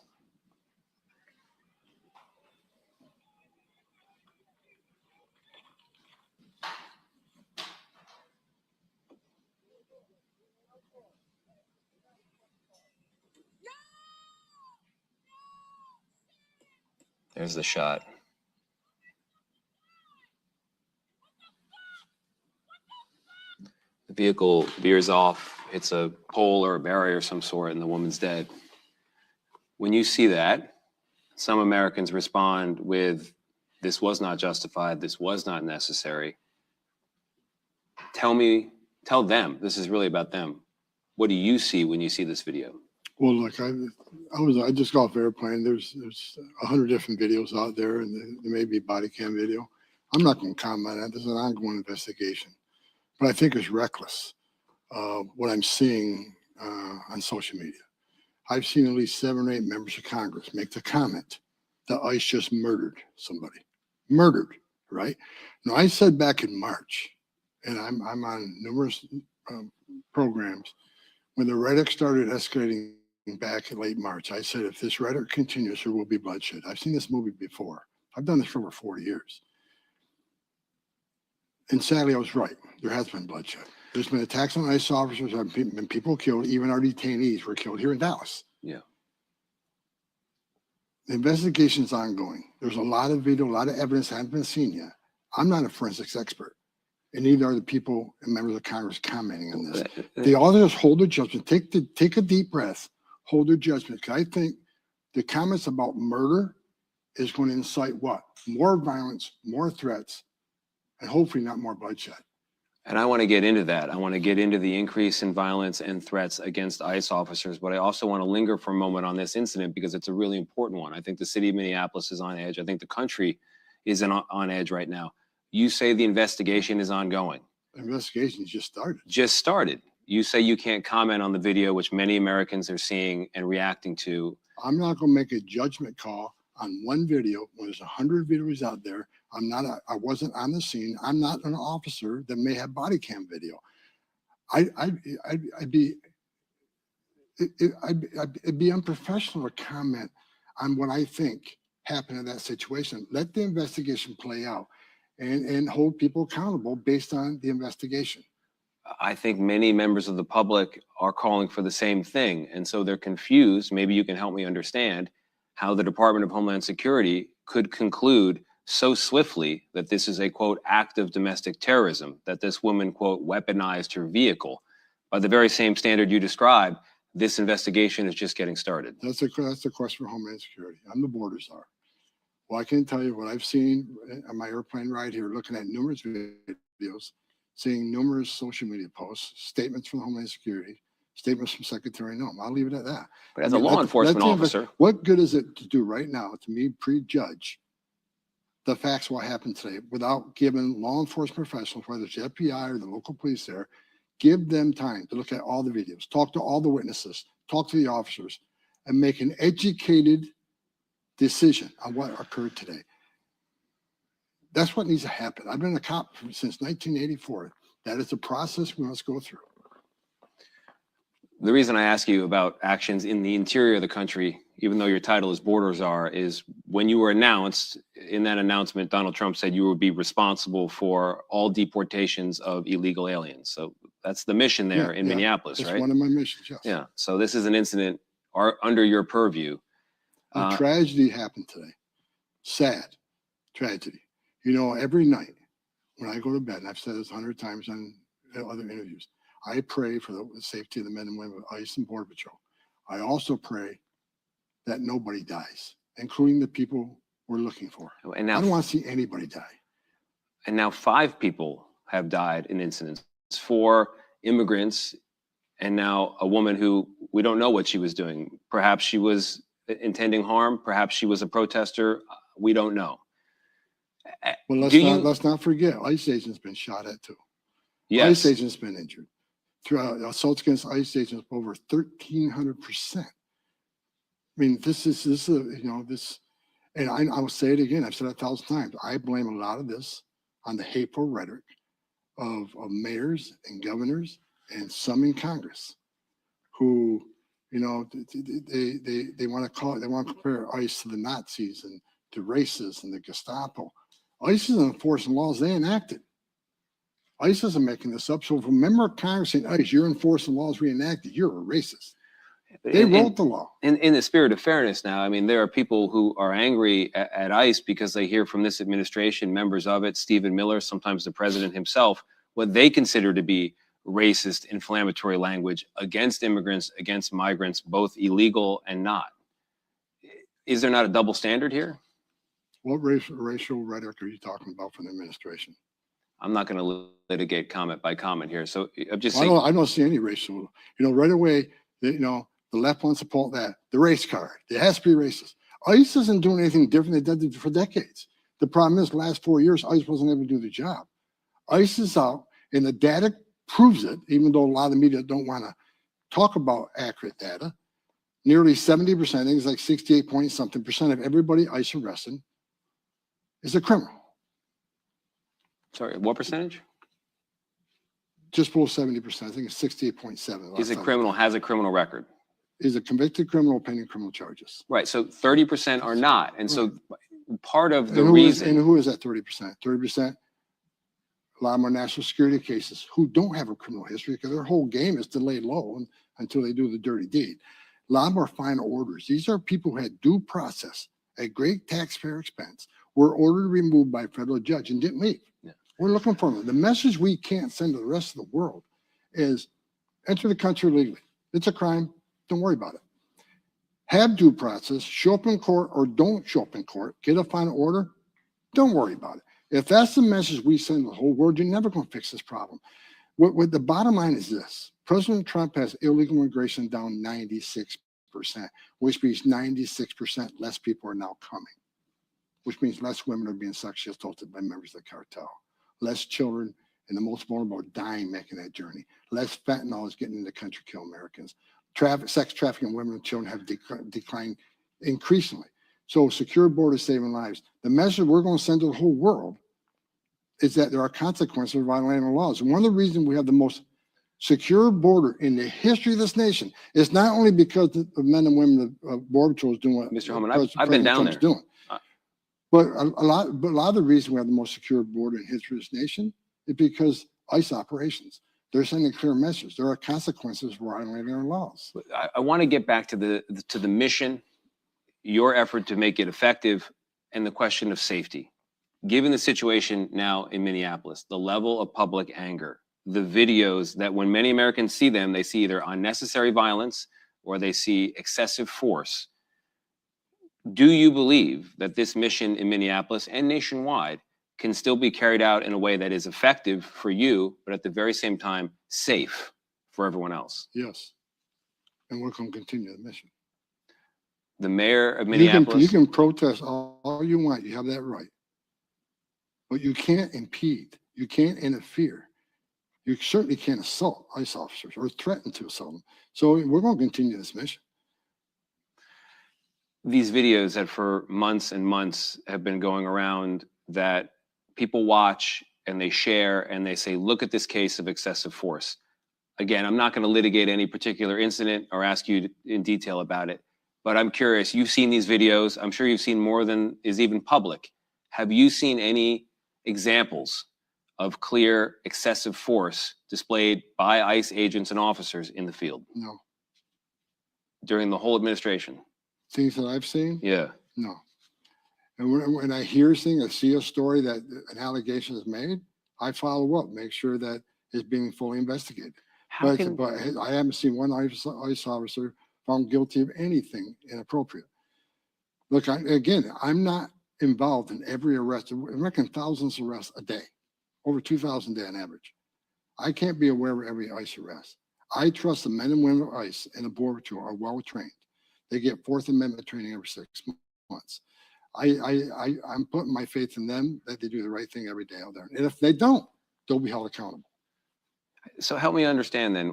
There's the shot. The vehicle veers off, hits a pole or a barrier of some sort, and the woman's dead. When you see that, some Americans respond with, this was not justified, this was not necessary. Tell them, this is really about them. What do you see when you see this video? Well, look, I just got off airplane. There's 100 different videos out there, and there may be body cam video. I'm not going to comment on that. This is an ongoing investigation, but I think it's reckless what I'm seeing on social media. I've seen at least 7 or 8 members of Congress make the comment that ICE just murdered somebody. Murdered, right? Now, I said back in March, and I'm on numerous programs, when the rhetoric started escalating back in late March, I said, if this rhetoric continues, there will be bloodshed. I've seen this movie before. I've done this for over 40 years. And sadly, I was right. There has been bloodshed. There's been attacks on ICE officers, there have been people killed, even our detainees were killed here in Dallas. Yeah. The investigation's ongoing. There's a lot of video, a lot of evidence hasn't been seen yet. I'm not a forensics expert, and neither are the people and members of Congress commenting on this. They all just hold their judgment. Take a deep breath, hold their judgment. Because I think the comments about murder is going to incite what? More violence, more threats, and hopefully not more bloodshed. And I want to get into that. I want to get into the increase in violence and threats against ICE officers, but I also want to linger for a moment on this incident because it's a really important one. I think the city of Minneapolis is on edge. I think the country is on edge right now. You say the investigation is ongoing. The investigation just started. Just started. You say you can't comment on the video, which many Americans are seeing and reacting to. I'm not going to make a judgment call on one video when there's 100 videos out there. I wasn't on the scene. I'm not an officer that may have body cam video. It'd be unprofessional to comment on what I think happened in that situation. Let the investigation play out and hold people accountable based on the investigation. I think many members of the public are calling for the same thing. And so they're confused. Maybe you can help me understand how the Department of Homeland Security could conclude so swiftly that this is a, quote, act of domestic terrorism, that this woman, quote, weaponized her vehicle. By the very same standard you described, this investigation is just getting started. That's the question for Homeland Security. I'm the border czar. Well, I can tell you what I've seen on my airplane ride here, looking at numerous videos, seeing numerous social media posts, statements from Homeland Security, statements from Secretary Noem. I'll leave it at that. But as a law enforcement officer, what good is it to do right now to me prejudge the facts of what happened today without giving law enforcement professionals, whether it's the FBI or the local police there, give them time to look at all the videos, talk to all the witnesses, talk to the officers, and make an educated decision on what occurred today. That's what needs to happen. I've been a cop since 1984. That is the process we must go through. the reason I ask you about actions in the interior of the country, even though your title is border czar, is when you were announced, in that announcement, Donald Trump said you would be responsible for all deportations of illegal aliens. So that's the mission there in Minneapolis, That's right? one of my missions, yes. Yeah. So this is an incident under your purview. A tragedy happened today. Sad tragedy. You know, every night when I go to bed, and I've said this 100 times on other interviews, I pray for the safety of the men and women of ICE and Border Patrol. I also pray that nobody dies, including the people we're looking for. And I now, don't want to see anybody die. and now 5 people have died in incidents, 4 immigrants, and now a woman who we don't know what she was doing. Perhaps she was intending harm. Perhaps she was a protester. We don't know. Well, Do let's not forget, ICE agents been shot at too. Yes. ICE agents been injured. Throughout assaults against ICE agents over 1,300%. I mean, this, and I will say it again. I've said it 1,000 times. I blame a lot of this on the hateful rhetoric of mayors and governors and some in Congress who, they want to compare ICE to the Nazis and to racists and the Gestapo. ICE is enforcing laws they enacted. ICE isn't making this up. So if a member of Congress saying, ICE, you're enforcing laws we enacted, you're a racist. They wrote the law. In the spirit of fairness now, I mean, there are people who are angry at ICE because they hear from this administration, members of it, Stephen Miller, sometimes the president himself, what they consider to be racist, inflammatory language against immigrants, against migrants, both illegal and not. Is there not a double standard here? What racial rhetoric are you talking about from the administration? I'm not going to litigate comment by comment here. So I'm just I saying. don't see any racial, right away, the left wants to pull that, the race card. It has to be racist. ICE isn't doing anything different than it did for decades. The problem is the last 4 years, ICE wasn't able to do the job. ICE is out and the data proves it, even though a lot of the media don't want to talk about accurate data. Nearly 70%, I think it's like 68 point something percent of everybody ICE arrested is a criminal. Sorry, what percentage? Just below 70%. I think it's 68.7. Is a criminal, has a criminal record. Is a convicted criminal pending criminal charges. Right. So 30% are not. And so part of the And reason. who is that 30%? 30%, a lot more national security cases who don't have a criminal history because their whole game is to lay low until they do the dirty deed. A lot more final orders. These are people who had due process at great taxpayer expense, were ordered removed by a federal judge and didn't leave. Yeah. We're looking for them. The message we can't send to the rest of the world is enter the country legally. It's a crime. Don't worry about it. Have due process, show up in court or don't show up in court, get a final order. Don't worry about it. If that's the message we send to the whole world, you're never going to fix this problem. What the bottom line is this: President Trump has illegal immigration down 96%, which means 96% less people are now coming, which means less women are being sexually assaulted by members of the cartel, less children and the most vulnerable are dying making that journey, less fentanyl is getting in the country to kill Americans. Sex trafficking women and children have declined increasingly. So secure borders saving lives. The message we're going to send to the whole world is that there are consequences for violating the laws. And one of the reasons we have the most secure border in the history of this nation is not only because of men and women of Border Patrol is doing what Mr. Holman, I've been down Trump's there. doing. But a lot of the reason we have the most secure border in history of this nation is because ICE operations. They're sending a clear message. There are consequences for violating our laws. I want to get back to the mission, your effort to make it effective, and the question of safety. Given the situation now in Minneapolis, the level of public anger, the videos that when many Americans see them, they see either unnecessary violence or they see excessive force. Do you believe that this mission in Minneapolis and nationwide can still be carried out in a way that is effective for you, but at the very same time, safe for everyone else? Yes. And we're going to continue the mission. The mayor of Minneapolis. You can protest all you want. You have that right. But you can't impede. You can't interfere. You certainly can't assault ICE officers or threaten to assault them. So we're going to continue this mission. These videos that for months and months have been going around that people watch and they share and they say, look at this case of excessive force. Again, I'm not going to litigate any particular incident or ask you in detail about it, but I'm curious, you've seen these videos. I'm sure you've seen more than is even public. Have you seen any examples of clear excessive force displayed by ICE agents and officers in the field? No. During the whole administration? Things that I've seen? Yeah. No. And when I hear things, I see a story that an allegation is made, I follow up, make sure that it's being fully investigated. But I haven't seen one ICE officer found guilty of anything inappropriate. Look, I'm not involved in every arrest. I reckon thousands of arrests a day, over 2,000 a day on average. I can't be aware of every ICE arrest. I trust the men and women of ICE and the Border Patrol are well trained. They get Fourth Amendment training every 6 months. I'm putting my faith in them that they do the right thing every day out there. And if they don't, they'll be held accountable. So help me understand then,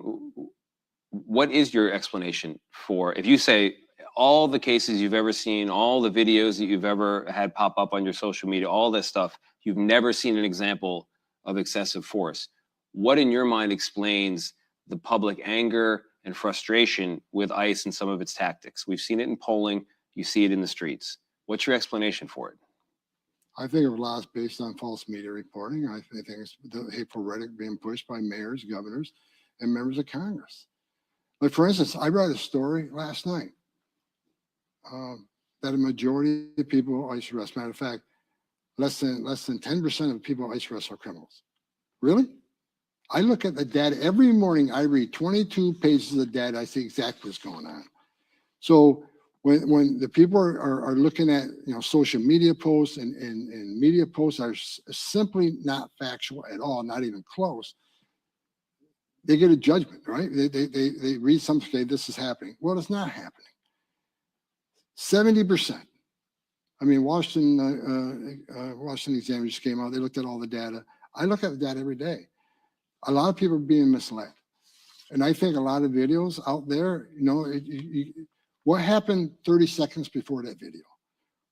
what is your explanation for, if you say all the cases you've ever seen, all the videos that you've ever had pop up on your social media, all this stuff, you've never seen an example of excessive force. What in your mind explains the public anger and frustration with ICE and some of its tactics? We've seen it in polling, you see it in the streets. What's your explanation for it? I think it was lost based on false media reporting. I think it's the hateful rhetoric being pushed by mayors, governors, and members of Congress. Like, for instance, I read a story last night that a majority of people ICE arrest, matter of fact, less than 10% of people ICE arrest are criminals. Really? I look at the data every morning. I read 22 pages of data. I see exactly what's going on. So when the people are looking at social media posts and media posts are simply not factual at all, not even close, they get a judgment, right? They read something, okay, this is happening. Well, it's not happening. 70%. I mean, Washington Examiner just came out. They looked at all the data. I look at the data every day. A lot of people are being misled. And I think a lot of videos out there, what happened 30 seconds before that video?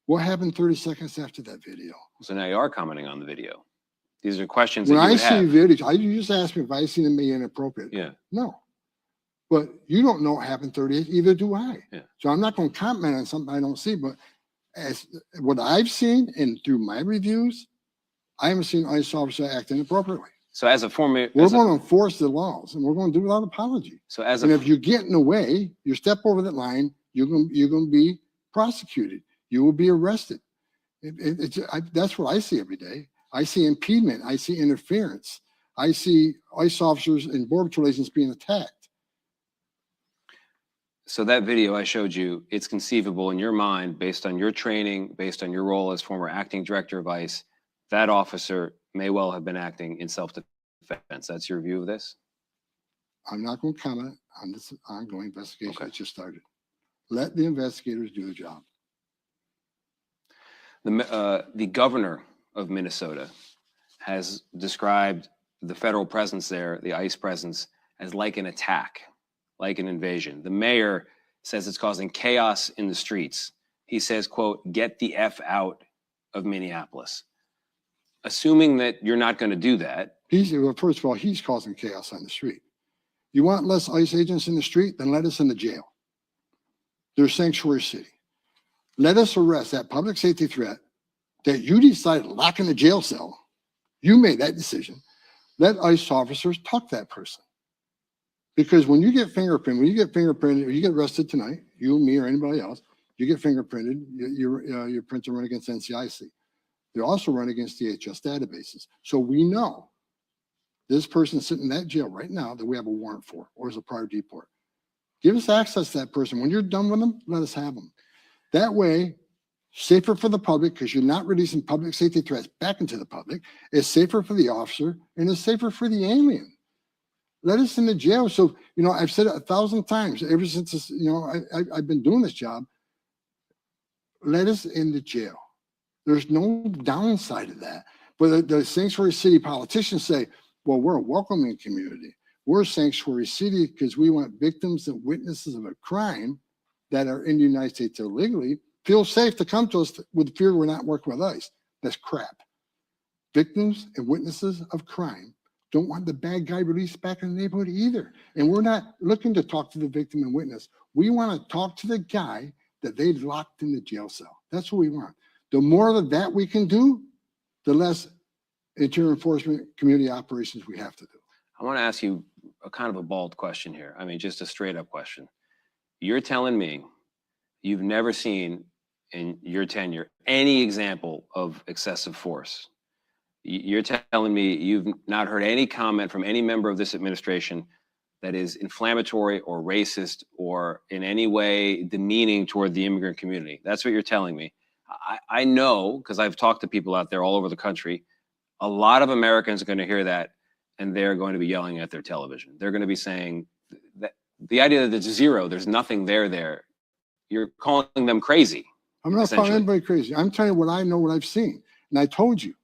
What happened 30 seconds after that video? So now you are commenting on the video. These are questions When that you I would see have. videos, you just ask me if I see them being inappropriate. Yeah. No. But you don't know what happened 30, either do I. Yeah. So I'm not going to comment on something I don't see, but as what I've seen and through my reviews, I haven't seen ICE officers act inappropriately. So as a former, We're going to enforce the laws, and we're going to do it without apology. so as And a, if you get in the way, you step over that line, you're going to be prosecuted. You will be arrested. That's what I see every day. I see impediment. I see interference. I see ICE officers and Border Patrol agents being attacked. so that video I showed you, it's conceivable in your mind, based on your training, based on your role as former acting director of ICE, that officer may well have been acting in self-defense. That's your view of this? I'm not going to comment on this ongoing investigation Okay. that just started. Let the investigators do the job. The governor of Minnesota has described the federal presence there, the ICE presence, as like an attack, like an invasion. The mayor says it's causing chaos in the streets. He says, quote, "Get the F out of Minneapolis." Assuming that you're not going to do that. Well, first of all, he's causing chaos on the street. You want less ICE agents in the street? Then let us in the jail. They're sanctuary city. Let us arrest that public safety threat that you decided to lock in a jail cell. You made that decision. Let ICE officers tuck that person. Because when you get fingerprinted, or you get arrested tonight, you, me, or anybody else, you get fingerprinted, your prints are run against NCIC. They also run against DHS databases. So we know this person sitting in that jail right now that we have a warrant for, or is a prior deport. Give us access to that person. When you're done with them, let us have them. That way, safer for the public, because you're not releasing public safety threats back into the public. It's safer for the officer, and it's safer for the alien. Let us in the jail. So, I've said it 1,000 times ever since this, I've been doing this job. Let us in the jail. There's no downside to that. But the sanctuary city politicians say, well, we're a welcoming community. We're a sanctuary city because we want victims and witnesses of a crime that are in the United States illegally feel safe to come to us with fear we're not working with ICE. That's crap. Victims and witnesses of crime don't want the bad guy released back in the neighborhood either. And we're not looking to talk to the victim and witness. We want to talk to the guy that they locked in the jail cell. That's what we want. The more of that we can do, the less interior enforcement community operations we have to do. I want to ask you a kind of a bald question here. I mean, just a straight up question. You're telling me you've never seen in your tenure any example of excessive force. You're telling me you've not heard any comment from any member of this administration that is inflammatory or racist or in any way demeaning toward the immigrant community. That's what you're telling me. I know, because I've talked to people out there all over the country, a lot of Americans are going to hear that and they're going to be yelling at their television. They're going to be saying that the idea that there's zero, there's nothing there, you're calling them crazy. I'm not calling essentially. anybody crazy. I'm telling you what I know, what I've seen. And I told you,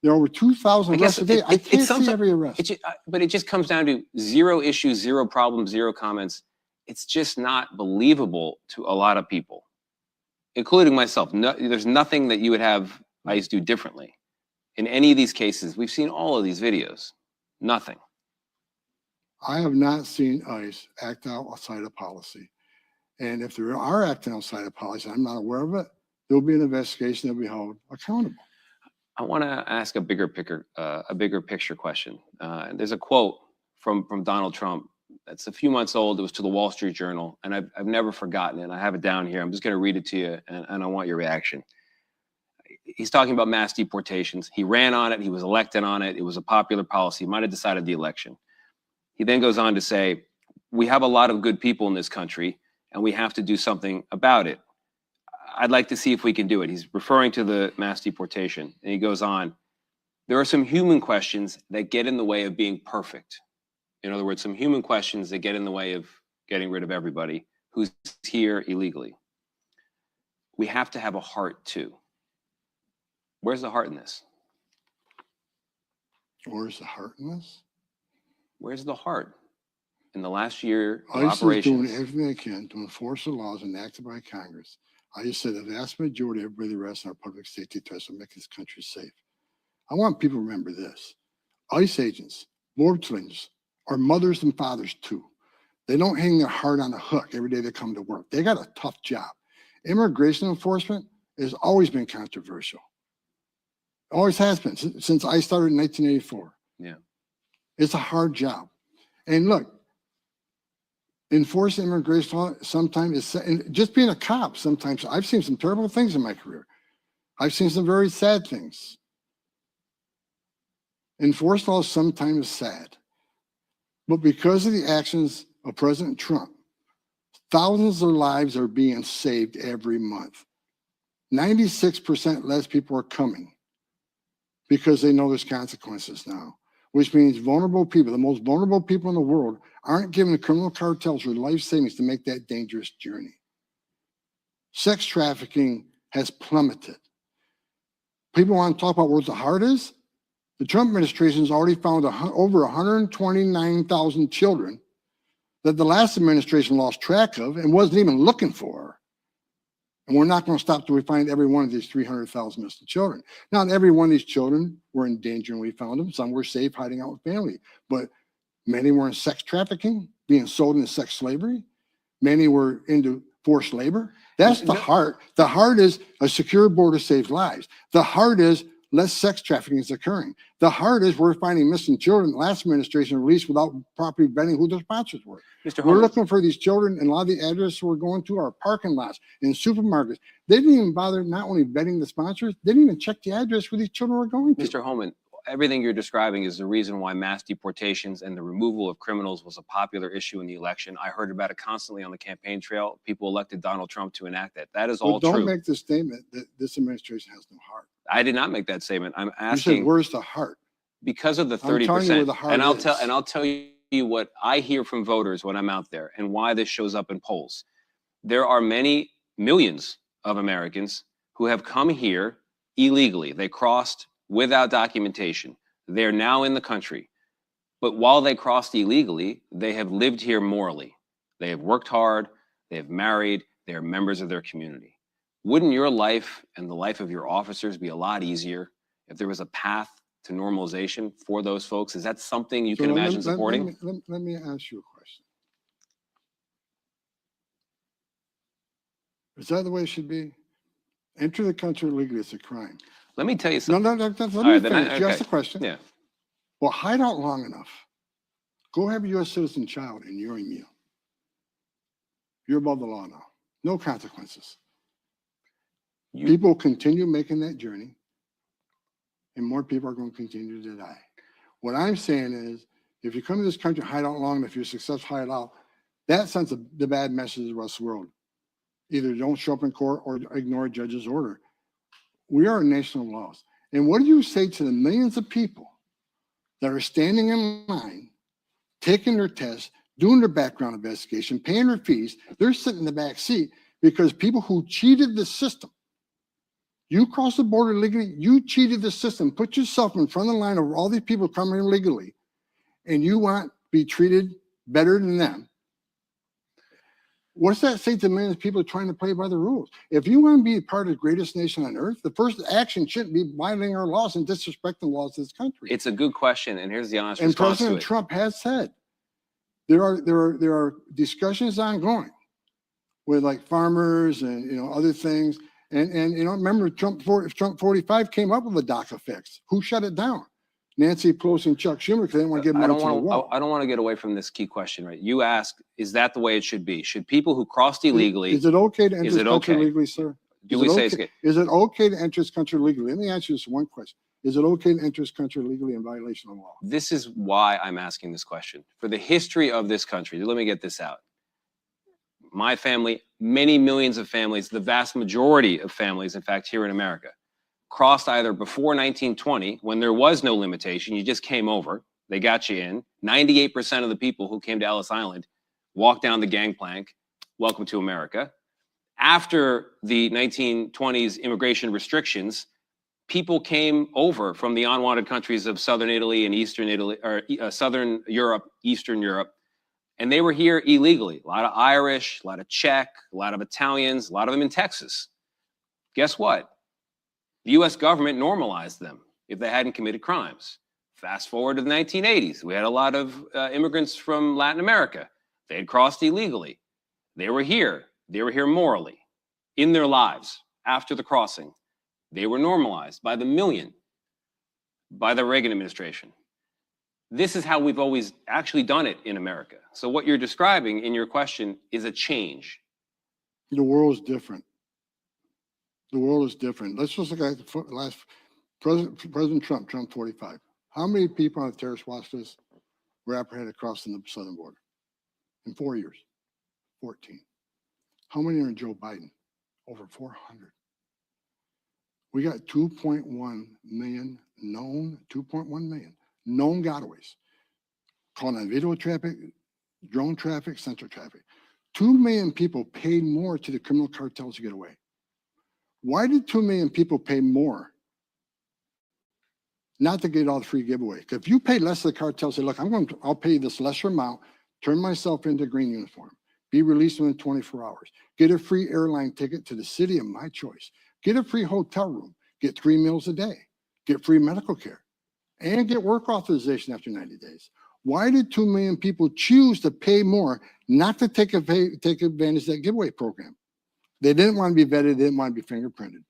there are over 2,000 I guess arrests a day. I it can't sounds see like- every arrest. But it just comes down to zero issues, zero problems, zero comments. It's just not believable to a lot of people, including myself. No, there's nothing that you would have ICE do differently. In any of these cases, we've seen all of these videos. Nothing. I have not seen ICE act outside of policy. And if they are acting outside of policy, I'm not aware of it, there'll be an investigation, they'll be held accountable. I want to ask a bigger picture question. There's a quote from Donald Trump that's a few months old. It was to the Wall Street Journal, and I've never forgotten it. I have it down here. I'm just going to read it to you, and I want your reaction. He's talking about mass deportations. He ran on it. He was elected on it. It was a popular policy. He might have decided the election. He then goes on to say, we have a lot of good people in this country, and we have to do something about it. I'd like to see if we can do it. He's referring to the mass deportation. And he goes on, there are some human questions that get in the way of being perfect. In other words, some human questions that get in the way of getting rid of everybody who's here illegally. We have to have a heart too. Where's the heart in this? Where's the heart in this? Where's the heart? In the last year of ICE is operations. doing everything they can to enforce the laws enacted by Congress. I just said the vast majority of everybody arrested in our public safety tests will make this country safe. I want people to remember this. ICE agents, border patrons, are mothers and fathers too. They don't hang their heart on a hook every day they come to work. They got a tough job. Immigration enforcement has always been controversial. Always has been since I started in 1984. Yeah. It's a hard job. And look, enforcing immigration law sometimes is, and just being a cop sometimes, I've seen some terrible things in my career. I've seen some very sad things. Enforced law sometimes is sad. But because of the actions of President Trump, thousands of lives are being saved every month. 96% less people are coming because they know there's consequences now, which means vulnerable people, the most vulnerable people in the world, aren't given the criminal cartels with life savings to make that dangerous journey. Sex trafficking has plummeted. People want to talk about where the heart is. The Trump administration has already found over 129,000 children that the last administration lost track of and wasn't even looking for. And we're not going to stop till we find every one of these 300,000 missing children. Not every one of these children were in danger when we found them. Some were safe hiding out with family, but many were in sex trafficking, being sold into sex slavery. Many were into forced labor. That's the heart. The heart is a secure border saves lives. The heart is less sex trafficking is occurring. The heart is we're finding missing children. The last administration released without properly vetting who their sponsors were. Mr. We're Holman, looking for these children, and a lot of the addresses we're going to are parking lots and supermarkets. They didn't even bother not only vetting the sponsors, they didn't even check the address where these children were going to. Mr. Holman, everything you're describing is the reason why mass deportations and the removal of criminals was a popular issue in the election. I heard about it constantly on the campaign trail. People elected Donald Trump to enact that. That is all But don't true. make the statement that this administration has no heart. I did not make that statement. I'm You said, asking where's the heart? because of the I'm telling you 30%. where the heart And I'll is. tell you what I hear from voters when I'm out there and why this shows up in polls. There are many millions of Americans who have come here illegally. They crossed without documentation. They're now in the country. But while they crossed illegally, they have lived here morally. They have worked hard, they have married, they are members of their community. Wouldn't your life and the life of your officers be a lot easier if there was a path to normalization for those folks? Is that something you can imagine supporting? Let me ask you a question. Is that the way it should be? Enter the country illegally, it's a crime. Let me tell you No, something. no, let All me right, then finish. You asked okay. the question. Yeah. Well, hide out long enough. Go have a U.S. citizen child and you're immune. You're above the law now. No consequences. People continue making that journey and more people are going to continue to die. What I'm saying is If you come to this country, hide out long, if you're successful, hide out, that sends the bad message to the rest of the world. Either don't show up in court or ignore a judge's order. We are a nation of laws. And what do you say to the millions of people that are standing in line, taking their tests, doing their background investigation, paying their fees? They're sitting in the back seat because people who cheated the system, you crossed the border legally, you cheated the system, put yourself in front of the line of all these people coming in legally, and you want to be treated better than them. What's that say to millions of people trying to play by the rules? If you want to be part of the greatest nation on earth, the first action shouldn't be violating our laws and disrespecting the laws of this country. It's a good question, and here's the honest And response to President it. Trump has said there are discussions ongoing with like farmers and other things. And remember Trump 45 came up with a DACA fix. Who shut it down? Nancy Pelosi and Chuck Schumer, because they didn't want to give money to the wall. I don't want to get away from this key question, right? You ask, is that the way it should be? Should people who crossed illegally, Is it okay to enter is this it country okay? legally, sir? do we say it's okay? good? Is it okay to enter this country legally? Let me answer this one question. Is it okay to enter this country legally in violation of law? This is why I'm asking this question. For the history of this country, let me get this out. My family, many millions of families, the vast majority of families, in fact, here in America, crossed either before 1920, when there was no limitation, you just came over, they got you in. 98% of the people who came to Ellis Island walked down the gangplank, welcome to America. After the 1920s immigration restrictions, people came over from the unwanted countries of Southern Italy and Eastern Italy, or Southern Europe, Eastern Europe, and they were here illegally. A lot of Irish, a lot of Czech, a lot of Italians, a lot of them in Texas. Guess what? The US government normalized them if they hadn't committed crimes. Fast forward to the 1980s, we had a lot of immigrants from Latin America. They had crossed illegally. They were here morally, in their lives after the crossing. They were normalized by the million, by the Reagan administration. This is how we've always actually done it in America. So what you're describing in your question is a change. The world is different. The world is different. Let's just look at the last President Trump, Trump 45. How many people on the terrorist watch list were apprehended crossing the southern border? In 4 years, 14. How many are in Joe Biden? Over 400. We got 2.1 million known, 2.1 million known gotaways, caught on video traffic, drone traffic, central traffic. 2 million people paid more to the criminal cartels to get away. Why did 2 million people pay more not to get all the free giveaway? Because if you pay less to the cartel, say, look, I'll pay you this lesser amount, turn myself into a green uniform, be released within 24 hours, get a free airline ticket to the city of my choice, get a free hotel room, get 3 meals a day, get free medical care, and get work authorization after 90 days. Why did 2 million people choose to pay more not to take advantage of that giveaway program? They didn't want to be vetted. They didn't want to be fingerprinted.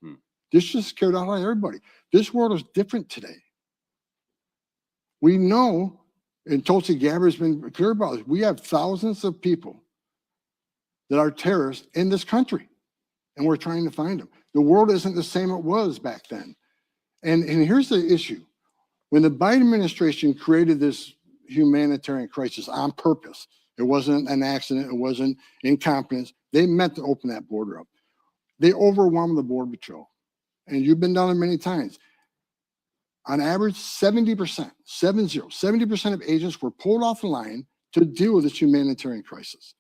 This just scared out everybody. This world is different today. We know, and Tulsi Gabbard has been clear about this, we have thousands of people that are terrorists in this country, and we're trying to find them. The world isn't the same it was back then. And here's the issue. When the Biden administration created this humanitarian crisis on purpose, it wasn't an accident, it wasn't incompetence, they meant to open that border up. They overwhelmed the Border Patrol. And you've been down there many times. On average, 70% of agents were pulled off the line to deal with this humanitarian crisis.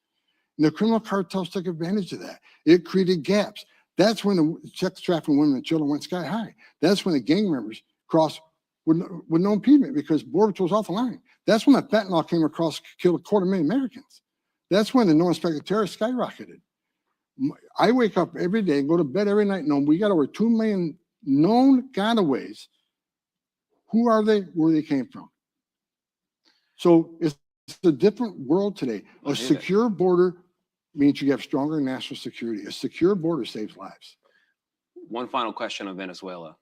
And the criminal cartels took advantage of that. It created gaps. That's when the sex trafficking women and children went sky high. That's when the gang members crossed with no impediment because Border Patrol was off the line. That's when the fentanyl came across, killed 250,000 Americans. That's when the no inspector terrorists skyrocketed. I wake up every day, go to bed every night, knowing we got over 2 million known gotaways. Who are they? Where they came from? So it's a different world today. A secure border means you have stronger national security. A secure border saves lives. One final question on Venezuela.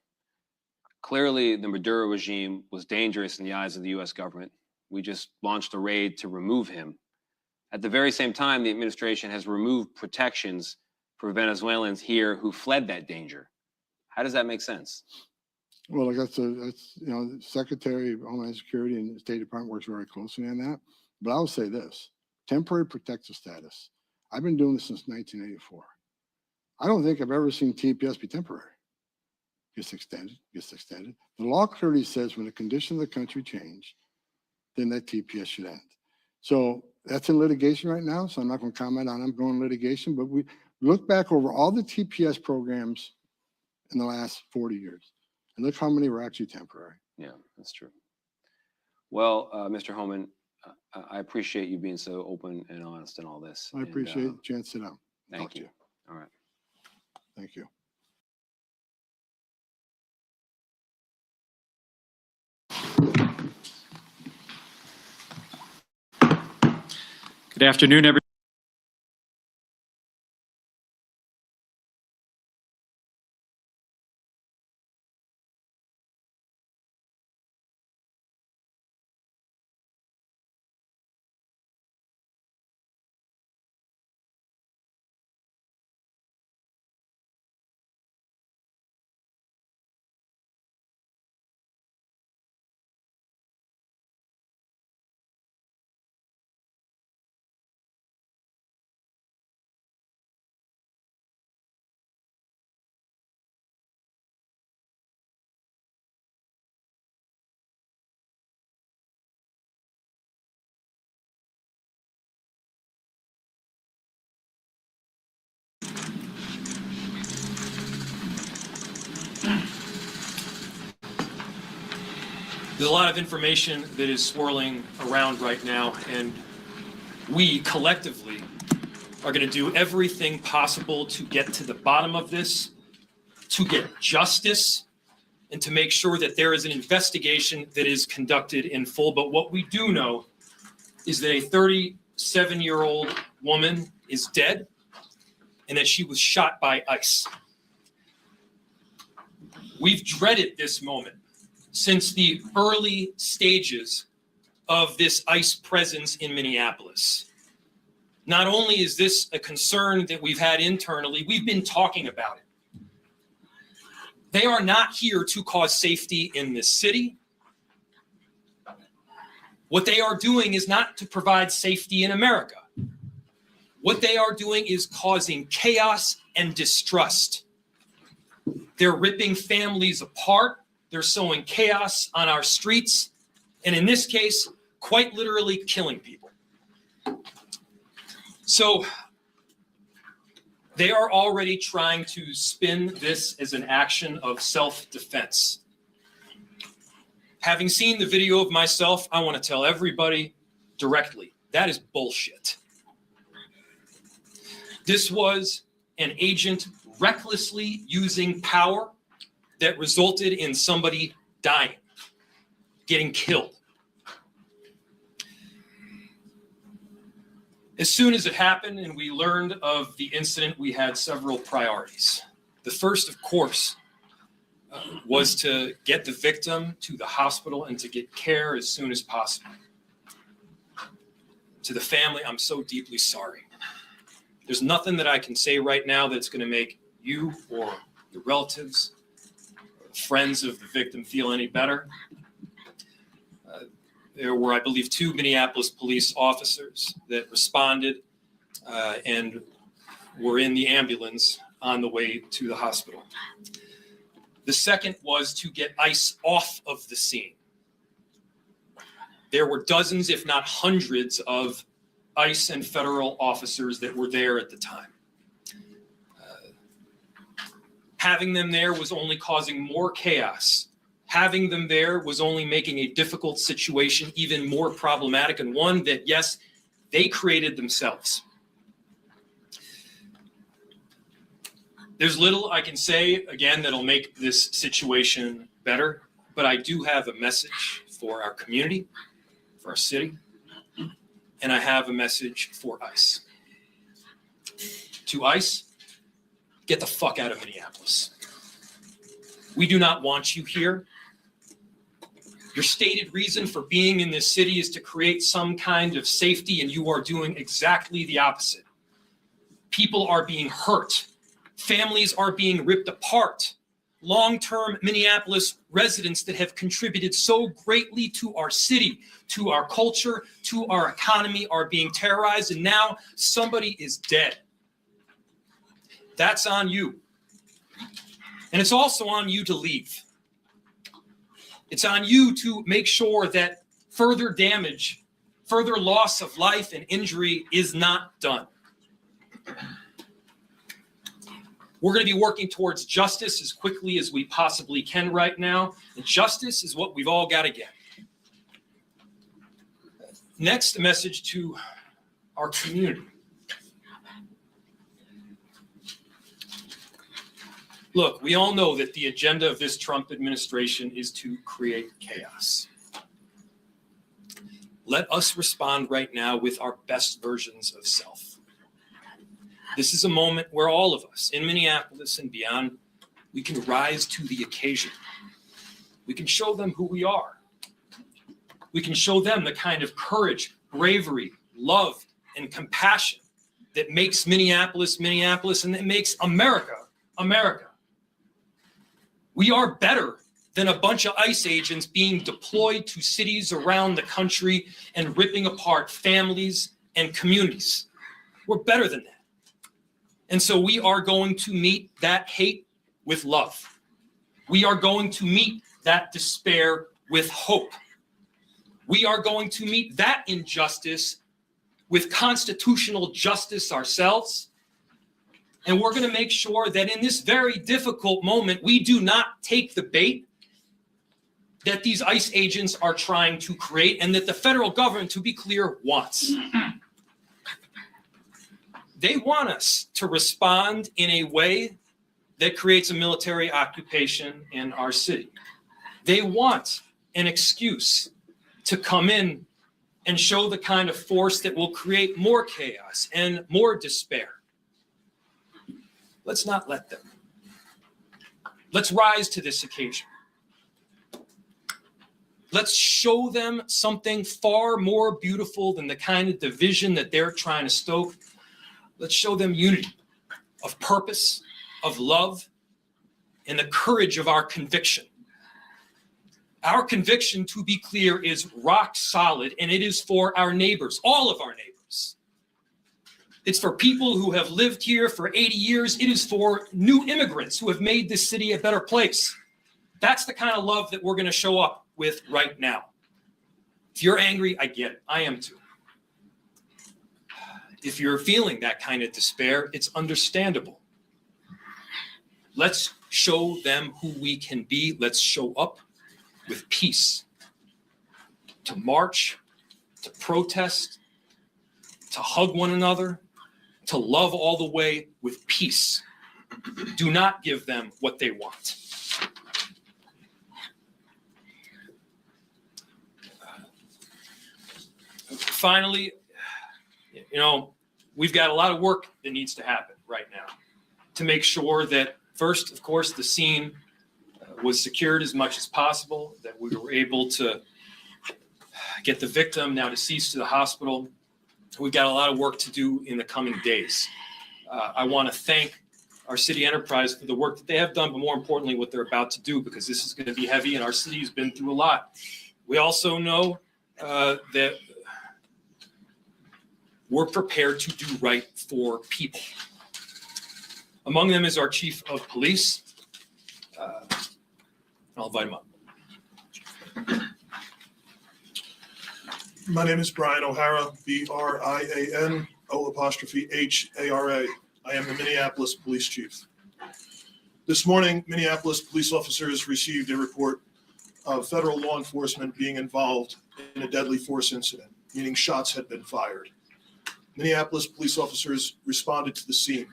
Clearly, the Maduro regime was dangerous in the eyes of the US government. We just launched a raid to remove him. At the very same time, the administration has removed protections for Venezuelans here who fled that danger. How does that make sense? Well, like that's, you know, the Secretary of Homeland Security and the State Department works very closely on that. But I will say this, temporary protective status. I've been doing this since 1984. I don't think I've ever seen TPS be temporary. Gets extended. The law clearly says when the condition of the country change, then that TPS should end. So that's in litigation right now, so I'm not going to comment on ongoing litigation, but we look back over all the TPS programs in the last 40 years, and look how many were actually temporary. Yeah, that's true. Well, Mr. Homan, I appreciate you being so open and honest in all this. I appreciate the chance to sit down. Thank Talk to you. All right. Thank you. Good afternoon, everyone. There's a lot of information that is swirling around right now, and we collectively are going to do everything possible to get to the bottom of this, to get justice, and to make sure that there is an investigation that is conducted in full. But what we do know is that a 37-year-old woman is dead and that she was shot by ICE. We've dreaded this moment since the early stages of this ICE presence in Minneapolis. Not only is this a concern that we've had internally, we've been talking about it. They are not here to cause safety in this city. What they are doing is not to provide safety in America. What they are doing is causing chaos and distrust. They're ripping families apart. They're sowing chaos on our streets, and in this case, quite literally killing people. So they are already trying to spin this as an action of self-defense. Having seen the video of myself, I want to tell everybody directly, that is bullshit. This was an agent recklessly using power that resulted in somebody dying, getting killed. As soon as it happened and we learned of the incident, we had several priorities. The first, of course, was to get the victim to the hospital and to get care as soon as possible. To the family, I'm so deeply sorry. There's nothing that I can say right now that's going to make you or your relatives, friends of the victim feel any better. There were, I believe, 2 Minneapolis police officers that responded and were in the ambulance on the way to the hospital. The second was to get ICE off of the scene. There were dozens, if not hundreds, of ICE and federal officers that were there at the time. Having them there was only causing more chaos. Having them there was only making a difficult situation even more problematic, and one that, yes, they created themselves. There's little I can say, again, that'll make this situation better, but I do have a message for our community, for our city, and I have a message for ICE. To ICE, get the fuck out of Minneapolis. We do not want you here. Your stated reason for being in this city is to create some kind of safety, and you are doing exactly the opposite. People are being hurt. Families are being ripped apart. long-term Minneapolis residents that have contributed so greatly to our city, to our culture, to our economy are being terrorized, and now somebody is dead. That's on you. And it's also on you to leave. It's on you to make sure that further damage, further loss of life and injury is not done. We're going to be working towards justice as quickly as we possibly can right now. And justice is what we've all got to get. Next, a message to our community. Look, we all know that the agenda of this Trump administration is to create chaos. Let us respond right now with our best versions of self. This is a moment where all of us in Minneapolis and beyond, we can rise to the occasion. We can show them who we are. We can show them the kind of courage, bravery, love, and compassion that makes Minneapolis, Minneapolis, and that makes America, America. We are better than a bunch of ICE agents being deployed to cities around the country and ripping apart families and communities. We're better than that. And so we are going to meet that hate with love. We are going to meet that despair with hope. We are going to meet that injustice with constitutional justice ourselves. And we're going to make sure that in this very difficult moment, we do not take the bait that these ICE agents are trying to create and that the federal government, to be clear, wants. They want us to respond in a way that creates a military occupation in our city. They want an excuse to come in and show the kind of force that will create more chaos and more despair. Let's not let them. Let's rise to this occasion. Let's show them something far more beautiful than the kind of division that they're trying to stoke. Let's show them unity of purpose, of love, and the courage of our conviction. Our conviction, to be clear, is rock solid, and it is for our neighbors, all of our neighbors. It's for people who have lived here for 80 years. It is for new immigrants who have made this city a better place. That's the kind of love that we're going to show up with right now. If you're angry, I get it. I am too. If you're feeling that kind of despair, it's understandable. Let's show them who we can be. Let's show up with peace. To march, to protest, to hug one another, to love all the way with peace. Do not give them what they want. Finally, we've got a lot of work that needs to happen right now to make sure that first, of course, the scene was secured as much as possible, that we were able to get the victim, now deceased, to the hospital. We've got a lot of work to do in the coming days. I want to thank our city enterprise for the work that they have done, but more importantly, what they're about to do, because this is going to be heavy and our city has been through a lot. We also know that we're prepared to do right for people. Among them is our chief of police. I'll invite him up. My name is Brian O'Hara, B-R-I-A-N, O''H-A-R-A. I am the Minneapolis Police Chief. This morning, Minneapolis police officers received a report of federal law enforcement being involved in a deadly force incident, meaning shots had been fired. Minneapolis police officers responded to the scene.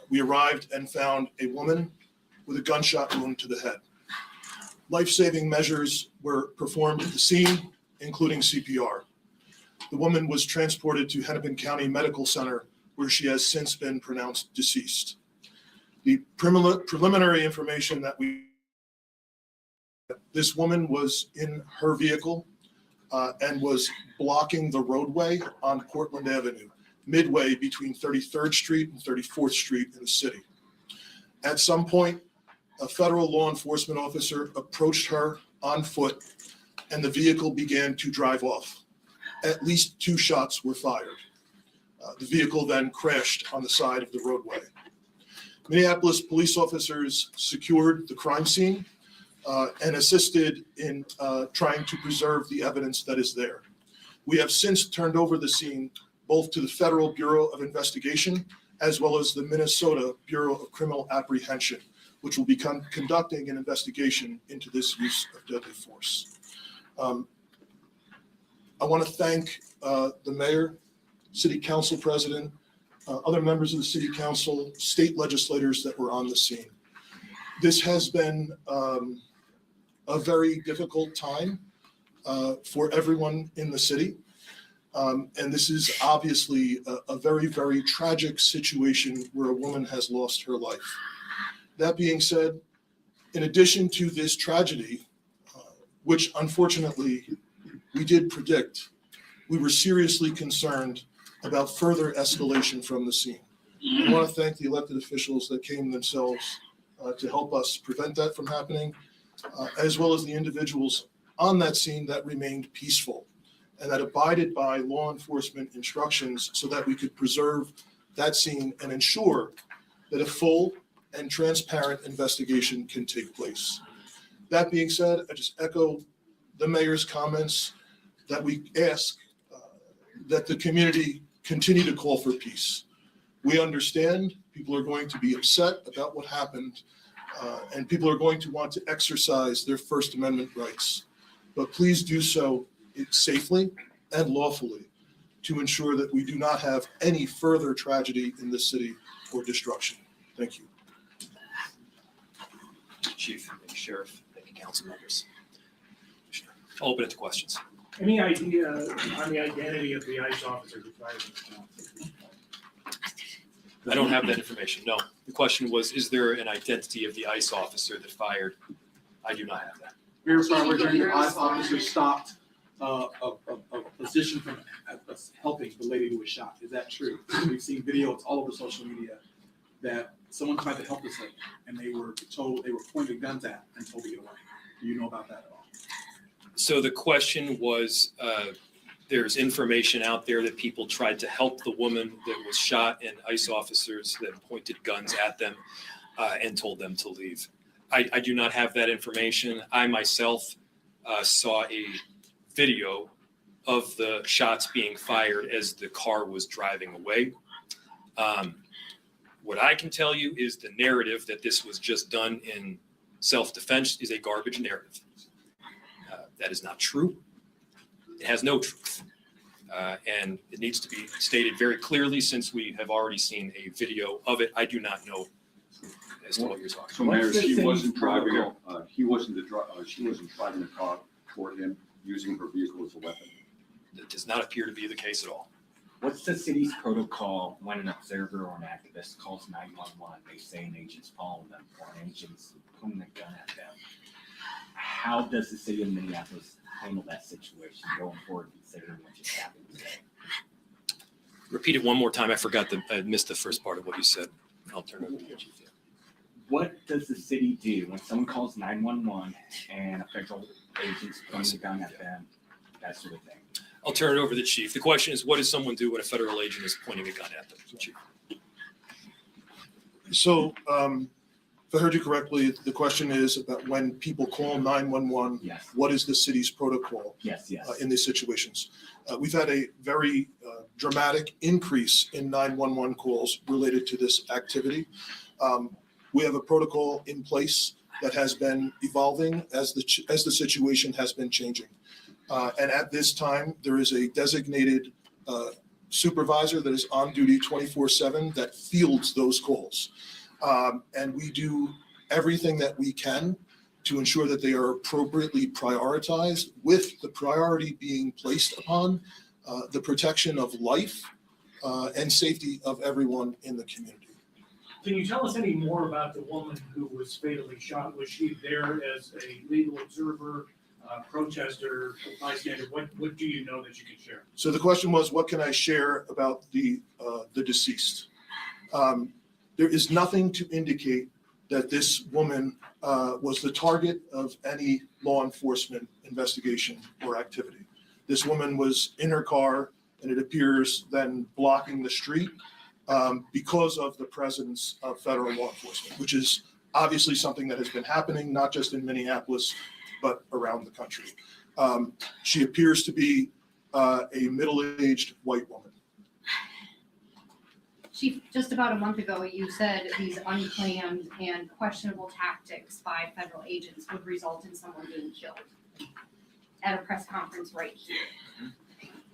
We arrived and found a woman with a gunshot wound to the head. Life-saving measures were performed at the scene, including CPR. The woman was transported to Hennepin County Medical Center, where she has since been pronounced deceased. The preliminary information that this woman was in her vehicle and was blocking the roadway on Portland Avenue, midway between 33rd Street and 34th Street in the city. At some point, a federal law enforcement officer approached her on foot and the vehicle began to drive off. At least 2 shots were fired. The vehicle then crashed on the side of the roadway. Minneapolis police officers secured the crime scene and assisted in trying to preserve the evidence that is there. We have since turned over the scene both to the Federal Bureau of Investigation as well as the Minnesota Bureau of Criminal Apprehension, which will be conducting an investigation into this use of deadly force. I want to thank the mayor, city council president, other members of the city council, state legislators that were on the scene. This has been a very difficult time for everyone in the city. And this is obviously a very, very tragic situation where a woman has lost her life. That being said, in addition to this tragedy, which unfortunately we did predict, we were seriously concerned about further escalation from the scene. I want to thank the elected officials that came themselves to help us prevent that from happening, as well as the individuals on that scene that remained peaceful and that abided by law enforcement instructions so that we could preserve that scene and ensure that a full and transparent investigation can take place. That being said, I just echo the mayor's comments that we ask that the community continue to call for peace. We understand people are going to be upset about what happened, and people are going to want to exercise their First Amendment rights. But please do so safely and lawfully to ensure that we do not have any further tragedy in this city or destruction. Thank you. Chief, thank you, Sheriff, thank you, council members. I'll open it to questions. Any idea on the identity of the ICE officer who fired him? I don't have that information, no. The question was, is there an identity of the ICE officer that fired? I do not have that. Mayor Farber, during the ICE officer stopped a position from helping the lady who was shot. Is that true? We've seen videos all over social media that someone tried to help this lady and they were pointed guns at and told to get away. Do you know about that at all? So the question was, there's information out there that people tried to help the woman that was shot and ICE officers that pointed guns at them and told them to leave. I do not have that information. I myself saw a video of the shots being fired as the car was driving away. What I can tell you is the narrative that this was just done in self-defense is a garbage narrative. That is not true. It has no truth. And it needs to be stated very clearly since we have already seen a video of it. I do not know as to what you're talking So about. Mayor, she wasn't driving the car toward him, using her vehicle as a weapon. That does not appear to be the case at all. What's the city's protocol when an observer or an activist calls 911? They say an agent's following them or an agent's pointing a gun at them. How does the city of Minneapolis handle that situation going forward, considering what just happened today? Repeat it one more time. I missed the first part of what you said. I'll turn it over to you, Chief. What does the city do when someone calls 911 and a federal agent's pointing a gun at them, that sort of thing? I'll turn it over to the chief. The question is, what does someone do when a federal agent is pointing a gun at them? Chief. So if I heard you correctly, the question is about when people call 911, yes. What is the city's protocol in these situations? We've had a very dramatic increase in 911 calls related to this activity. We have a protocol in place that has been evolving as the situation has been changing. And at this time, there is a designated supervisor that is on duty 24/7 that fields those calls. And we do everything that we can to ensure that they are appropriately prioritized, with the priority being placed upon the protection of life and safety of everyone in the community. Can you tell us any more about the woman who was fatally shot? Was she there as a legal observer, protester, bystander? What do you know that you can share? So the question was, what can I share about the deceased? There is nothing to indicate that this woman was the target of any law enforcement investigation or activity. This woman was in her car, and it appears then blocking the street because of the presence of federal law enforcement, which is obviously something that has been happening, not just in Minneapolis, but around the country. She appears to be a middle-aged white woman. Chief, just about a month ago, you said these unplanned and questionable tactics by federal agents would result in someone being killed at a press conference right here.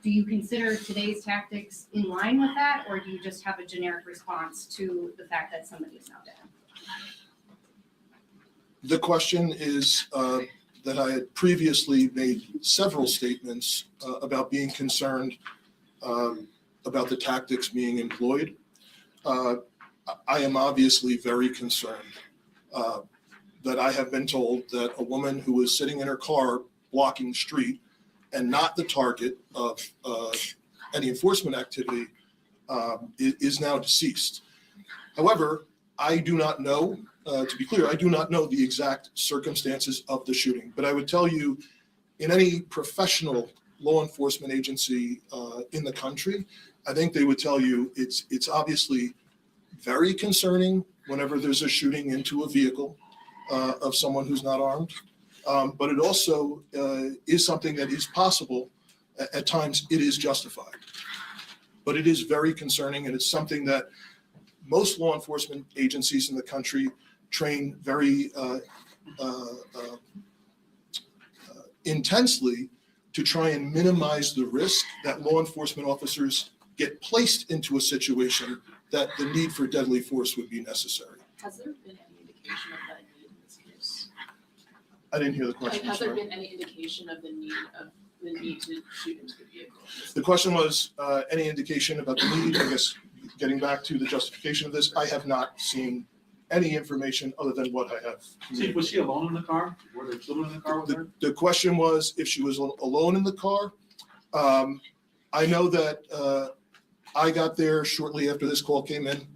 Do you consider today's tactics in line with that, or do you just have a generic response to the fact that somebody is now dead? The question is that I had previously made several statements about being concerned about the tactics being employed. I am obviously very concerned that I have been told that a woman who was sitting in her car blocking the street and not the target of any enforcement activity is now deceased. However, I do not know, to be clear, I do not know the exact circumstances of the shooting, but I would tell you in any professional law enforcement agency in the country, I think they would tell you it's obviously very concerning whenever there's a shooting into a vehicle of someone who's not armed. But it also is something that is possible. At times, it is justified. But it is very concerning, and it's something that most law enforcement agencies in the country train very intensely to try and minimize the risk that law enforcement officers get placed into a situation that the need for deadly force would be necessary. Has there been any indication of that need in this case? I didn't hear the Like, question. has there sorry. been any indication of the need to shoot into the vehicle? The question was any indication about the need. I guess getting back to the justification of this, I have not seen any information other than what I have. Chief, was she alone in the car? Were there children in the car with her? The question was if she was alone in the car. I know that I got there shortly after this call came in.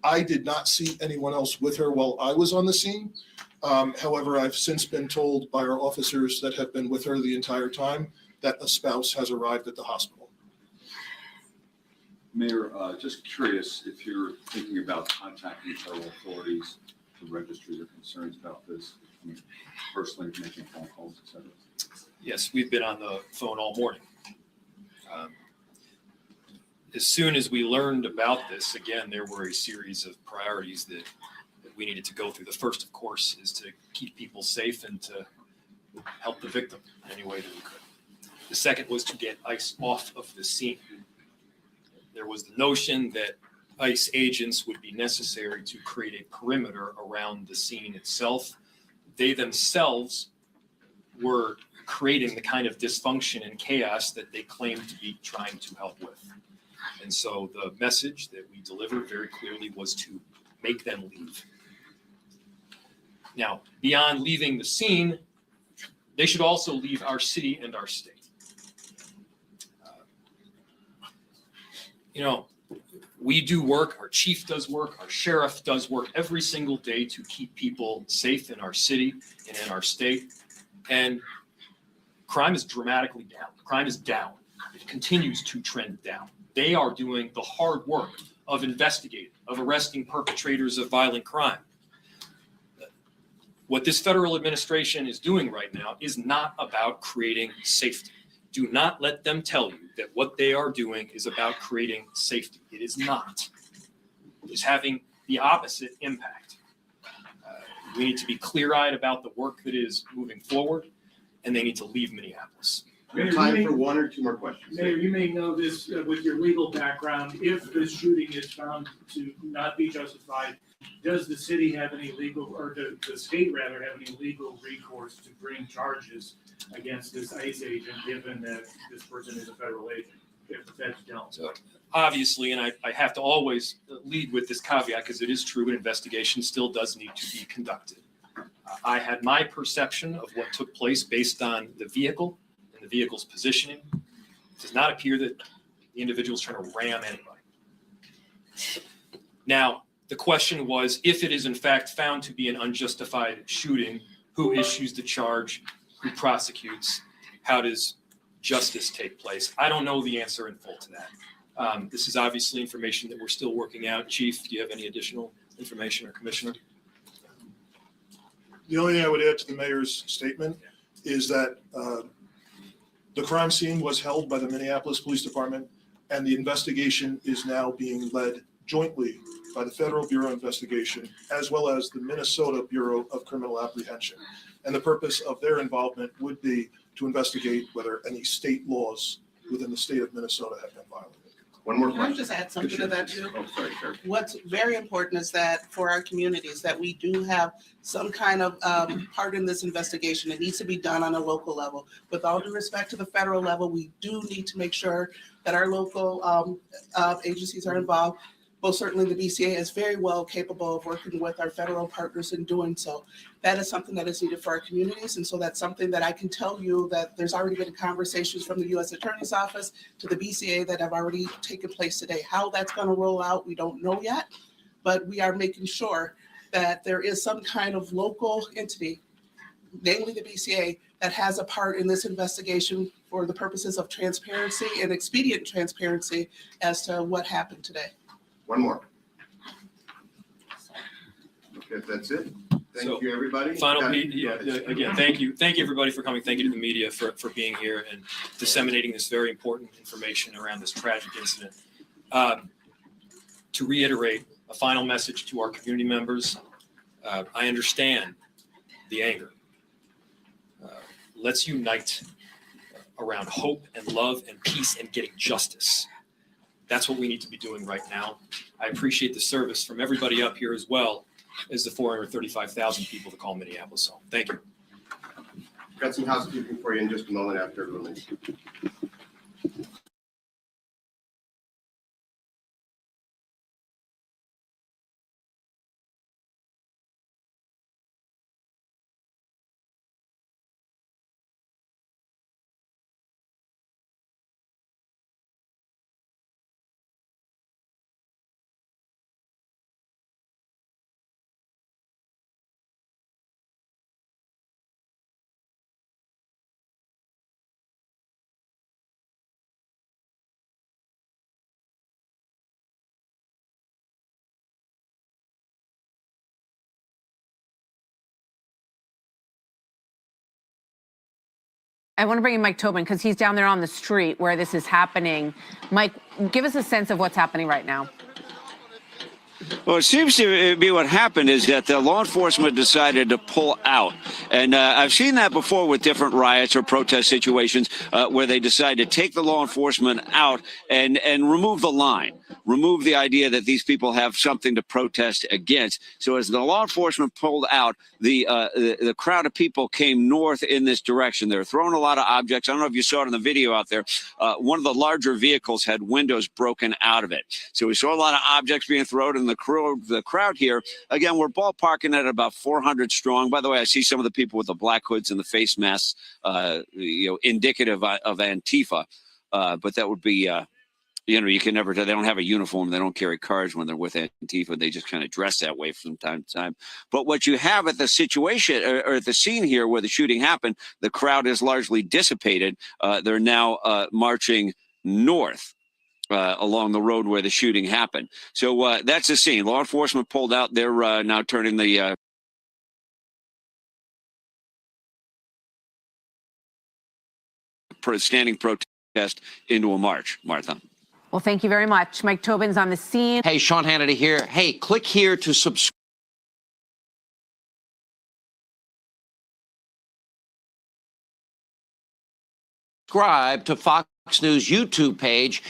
I did not see anyone else with her while I was on the scene. However, I've since been told by our officers that have been with her the entire time that a spouse has arrived at the hospital. Mayor, just curious if you're thinking about contacting federal authorities to register your concerns about this, I mean, personally making phone calls, et cetera. Yes, we've been on the phone all morning. As soon as we learned about this, again, there were a series of priorities that we needed to go through. The first, of course, is to keep people safe and to help the victim in any way that we could. The second was to get ICE off of the scene. There was the notion that ICE agents would be necessary to create a perimeter around the scene itself. They themselves were creating the kind of dysfunction and chaos that they claimed to be trying to help with. And so the message that we delivered very clearly was to make them leave. Now, beyond leaving the scene, they should also leave our city and our state. We do work, our chief does work, our sheriff does work every single day to keep people safe in our city and in our state. And crime is dramatically down. Crime is down. It continues to trend down. They are doing the hard work of investigating, of arresting perpetrators of violent crime. What this federal administration is doing right now is not about creating safety. Do not let them tell you that what they are doing is about creating safety. It is not. It is having the opposite impact. We need to be clear-eyed about the work that is moving forward, and they need to leave Minneapolis. We have time for one or two more questions. Mayor, you may know this with your legal background. If this shooting is found to not be justified, does the city have any legal, or the state rather, have any legal recourse to bring charges against this ICE agent, given that this person is a federal agent, if the feds don't? So obviously, and I have to always lead with this caveat because it is true, an investigation still does need to be conducted. I had my perception of what took place based on the vehicle and the vehicle's positioning. It does not appear that the individual is trying to ram anybody. Now, The question was, if it is in fact found to be an unjustified shooting, who issues the charge, who prosecutes, how does justice take place? I don't know the answer in full to that. This is obviously information that we're still working out. Chief, do you have any additional information, or Commissioner? The only thing I would add to the mayor's statement is that the crime scene was held by the Minneapolis Police Department, and the investigation is now being led jointly by the Federal Bureau of Investigation, as well as the Minnesota Bureau of Criminal Apprehension. And the purpose of their involvement would be to investigate whether any state laws within the state of Minnesota have been violated. One more Can I question. just add something to that too? Oh, sorry, sir. What's very important is that for our communities, that we do have some kind of part in this investigation. It needs to be done on a local level. With all due respect to the federal level, we do need to make sure that our local agencies are involved. Most certainly, the BCA is very well capable of working with our federal partners in doing so. That is something that is needed for our communities. And so that's something that I can tell you that there's already been conversations from the U.S. Attorney's Office to the BCA that have already taken place today. How that's going to roll out, we don't know yet, but we are making sure that there is some kind of local entity, namely the BCA, that has a part in this investigation for the purposes of transparency and expedient transparency as to what happened today. One more. Okay, that's it. Thank you, everybody. Final Got piece, it. yeah, Go ahead. again, thank you. Thank you, everybody, for coming. Thank you to the media for being here and disseminating this very important information around this tragic incident. To reiterate, a final message to our community members. I understand the anger. Let's unite around hope and love and peace and getting justice. That's what we need to be doing right now. I appreciate the service from everybody up here, as well as the 435,000 people that call Minneapolis home. Thank you. Got some housekeeping for you in just a moment after everyone leaves. I want to bring in Mike Tobin because he's down there on the street where this is happening. Mike, give us a sense of what's happening right now. Well, it seems to be what happened is that the law enforcement decided to pull out. And I've seen that before with different riots or protest situations where they decide to take the law enforcement out and remove the line, remove the idea that these people have something to protest against. So as the law enforcement pulled out, the crowd of people came north in this direction. They were throwing a lot of objects. I don't know if you saw it in the video out there. One of the larger vehicles had windows broken out of it. So we saw a lot of objects being thrown, and the crowd here, again, we're ballparking at about 400 strong. By the way, I see some of the people with the black hoods and the face masks, indicative of Antifa. But that would be, you can never tell. They don't have a uniform. They don't carry cars when they're with Antifa. They just kind of dress that way from time to time. But what you have at the situation or at the scene here where the shooting happened, the crowd is largely dissipated. They're now marching north along the road where the shooting happened. So that's the scene. Law enforcement pulled out. They're now turning the standing protest into a march. Martha. Well, thank you very much. Mike Tobin's on the scene. Hey, Sean Hannity here. Hey, click here to subscribe to Fox News YouTube page.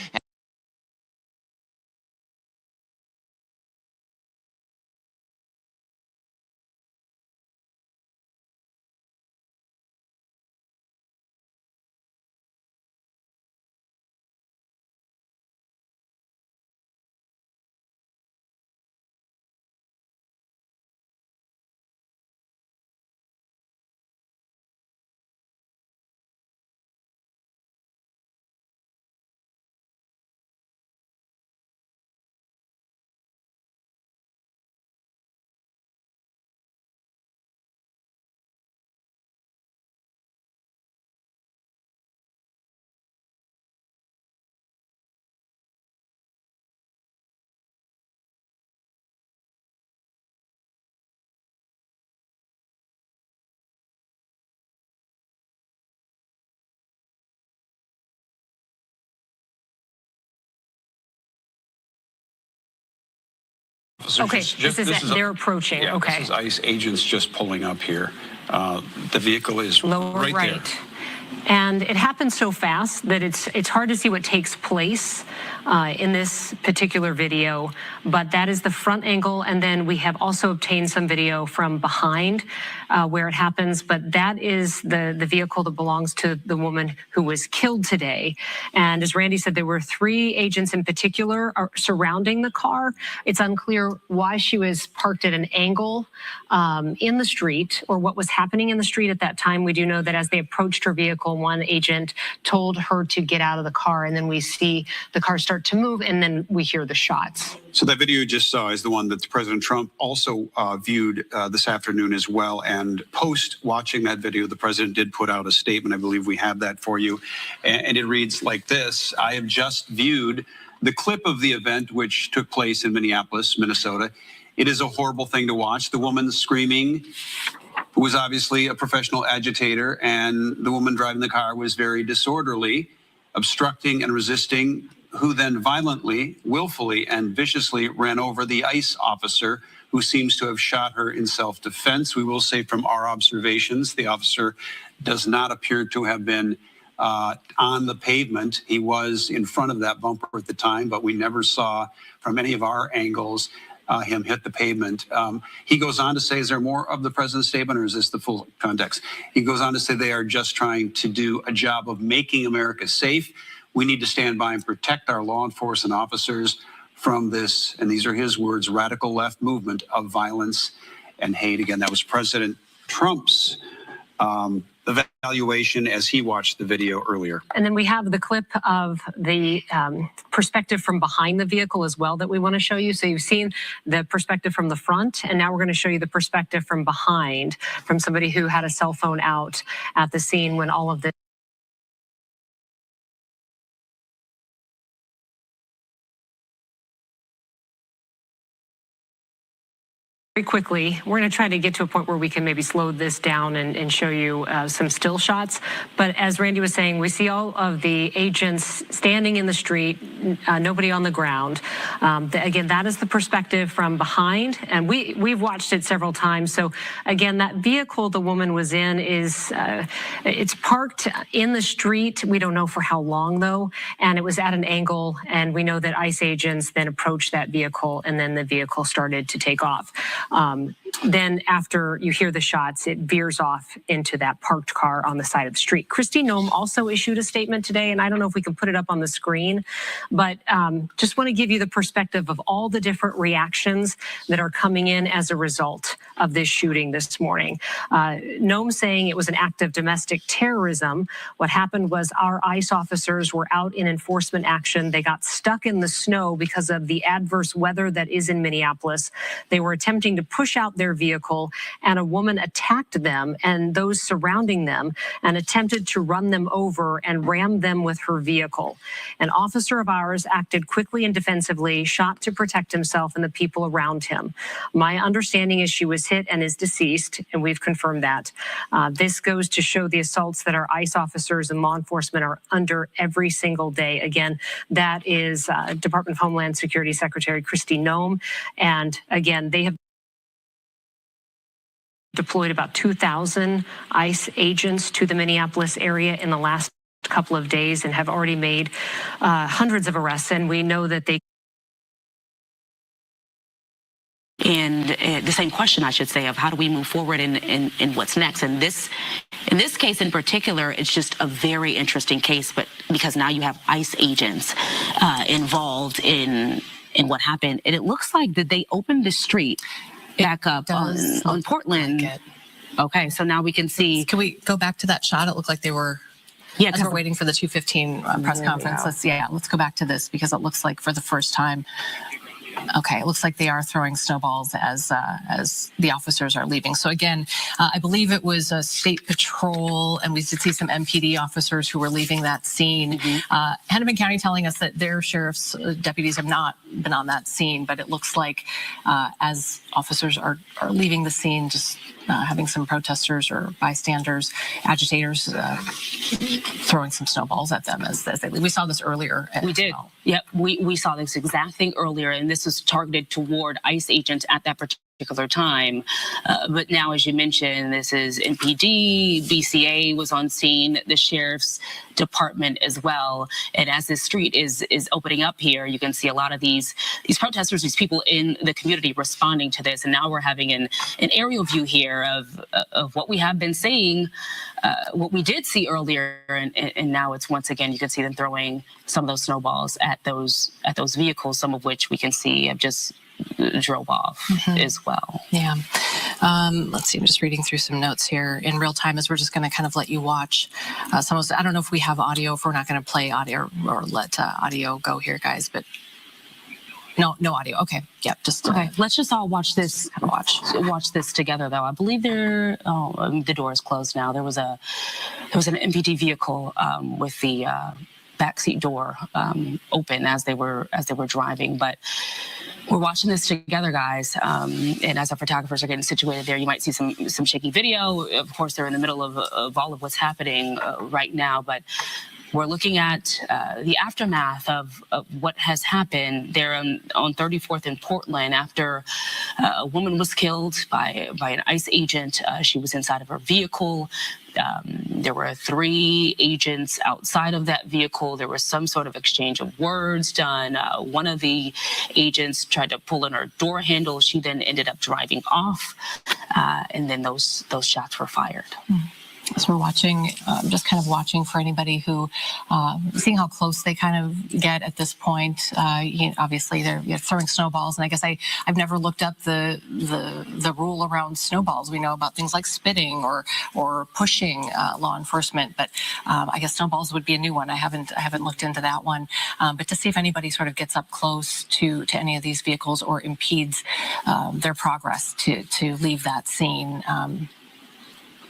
Okay, this is, they're approaching, Yeah, okay. this is ICE agents just pulling up here. The vehicle is Lower right there. right. And it happens so fast that it's hard to see what takes place in this particular video, but that is the front angle. And then we have also obtained some video from behind where it happens, but that is the vehicle that belongs to the woman who was killed today. And as Randy said, there were 3 agents in particular surrounding the car. It's unclear why she was parked at an angle in the street or what was happening in the street at that time. We do know that as they approached her vehicle, one agent told her to get out of the car, and then we see the car start to move, and then we hear the shots. So that video you just saw is the one that President Trump also viewed this afternoon as well. And post watching that video, the president did put out a statement. I believe we have that for you. And it reads like this: I have just viewed the clip of the event which took place in Minneapolis, Minnesota. It is a horrible thing to watch. The woman screaming was obviously a professional agitator, and the woman driving the car was very disorderly, obstructing and resisting, who then violently, willfully, and viciously ran over the ICE officer who seems to have shot her in self-defense. We will say from our observations, the officer does not appear to have been on the pavement. He was in front of that bumper at the time, but we never saw from any of our angles him hit the pavement. He goes on to say, is there more of the president's statement, or is this the full context? He goes on to say they are just trying to do a job of making America safe. We need to stand by and protect our law enforcement officers from this, and these are his words, radical left movement of violence and hate. Again, that was President Trump's evaluation as he watched the video earlier. And then we have the clip of the perspective from behind the vehicle as well that we want to show you. So you've seen the perspective from the front, and now we're going to show you the perspective from behind, from somebody who had a cell phone out at the scene when all of this. Very quickly, we're going to try to get to a point where we can maybe slow this down and show you some still shots. But as Randy was saying, we see all of the agents standing in the street, nobody on the ground. Again, that is the perspective from behind, and we've watched it several times. So again, that vehicle the woman was in is it's parked in the street. We don't know for how long though, and it was at an angle. And we know that ICE agents then approached that vehicle, and then the vehicle started to take off. Then after you hear the shots, it veers off into that parked car on the side of the street. Kristi Noem also issued a statement today, and I don't know if we can put it up on the screen, but just want to give you the perspective of all the different reactions that are coming in as a result of this shooting this morning. Noem saying it was an act of domestic terrorism. What happened was our ICE officers were out in enforcement action. They got stuck in the snow because of the adverse weather that is in Minneapolis. They were attempting to push out their vehicle, and a woman attacked them and those surrounding them and attempted to run them over and ram them with her vehicle. An officer of ours acted quickly and defensively, shot to protect himself and the people around him. My understanding is she was hit and is deceased, and we've confirmed that. This goes to show the assaults that our ICE officers and law enforcement are under every single day. Again, that is Department of Homeland Security Secretary Kristi Noem, and again, they have deployed about 2,000 ICE agents to the Minneapolis area in the last couple of days and have already made hundreds of arrests. And we know that they. And the same question, I should say, of how do we move forward in what's next? And in this case in particular, it's just a very interesting case, but because now you have ICE agents involved in what happened. And it looks like that they opened the street back up on Portland. Okay, so now we can see. Can we go back to that shot? It looked like they were. Yeah, as we're waiting for the 2:15 press conference. Let's go back to this because it looks like for the first time. Okay, it looks like they are throwing snowballs as the officers are leaving. So again, I believe it was a state patrol, and we did see some MPD officers who were leaving that scene. Hennepin County telling us that their sheriff's deputies have not been on that scene, but it looks like as officers are leaving the scene, just having some protesters or bystanders, agitators throwing some snowballs at them as they leave. We saw this earlier. We did. Yep, we saw this exact thing earlier, and this was targeted toward ICE agents at that particular time. But now, as you mentioned, this is MPD, BCA was on scene, the sheriff's department as well. And as this street is opening up here, you can see a lot of these protesters, these people in the community responding to this. And now we're having an aerial view here of what we have been seeing, what we did see earlier, and now it's once again, you can see them throwing some of those snowballs at those vehicles, some of which we can see have just drove off as well. Yeah. Let's see, I'm just reading through some notes here in real time as we're just going to kind of let you watch some of, I don't know if we have audio, if we're not going to play audio or let audio go here, guys, but no audio. Okay. Yep. Just Okay. Let's just all watch this. Watch this together, though. I believe the door is closed now. There was an MPD vehicle with the backseat door open as they were driving, but we're watching this together, guys. And as our photographers are getting situated there, you might see some shaky video. Of course, they're in the middle of all of what's happening right now, but we're looking at the aftermath of what has happened there on 34th in Portland after a woman was killed by an ICE agent. She was inside of her vehicle. There were 3 agents outside of that vehicle. There was some sort of exchange of words done. One of the agents tried to pull in her door handle. She then ended up driving off, and then those shots were fired. So we're watching, just kind of watching for anybody who, seeing how close they kind of get at this point. Obviously, they're throwing snowballs, and I guess I've never looked up the rule around snowballs. We know about things like spitting or pushing law enforcement, but I guess snowballs would be a new one. I haven't looked into that one, but to see if anybody sort of gets up close to any of these vehicles or impedes their progress to leave that scene.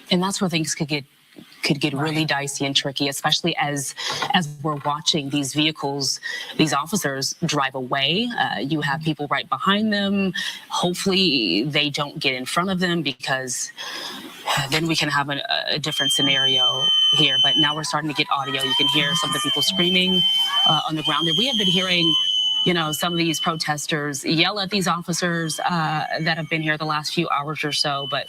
And that's where things could get really dicey and tricky, especially as we're watching these vehicles, these officers drive away. You have people right behind them. Hopefully they don't get in front of them, because then we can have a different scenario here. But now we're starting to get audio. You can hear some of the people screaming on the ground there. We have been hearing some of these protesters yell at these officers that have been here the last few hours or so. But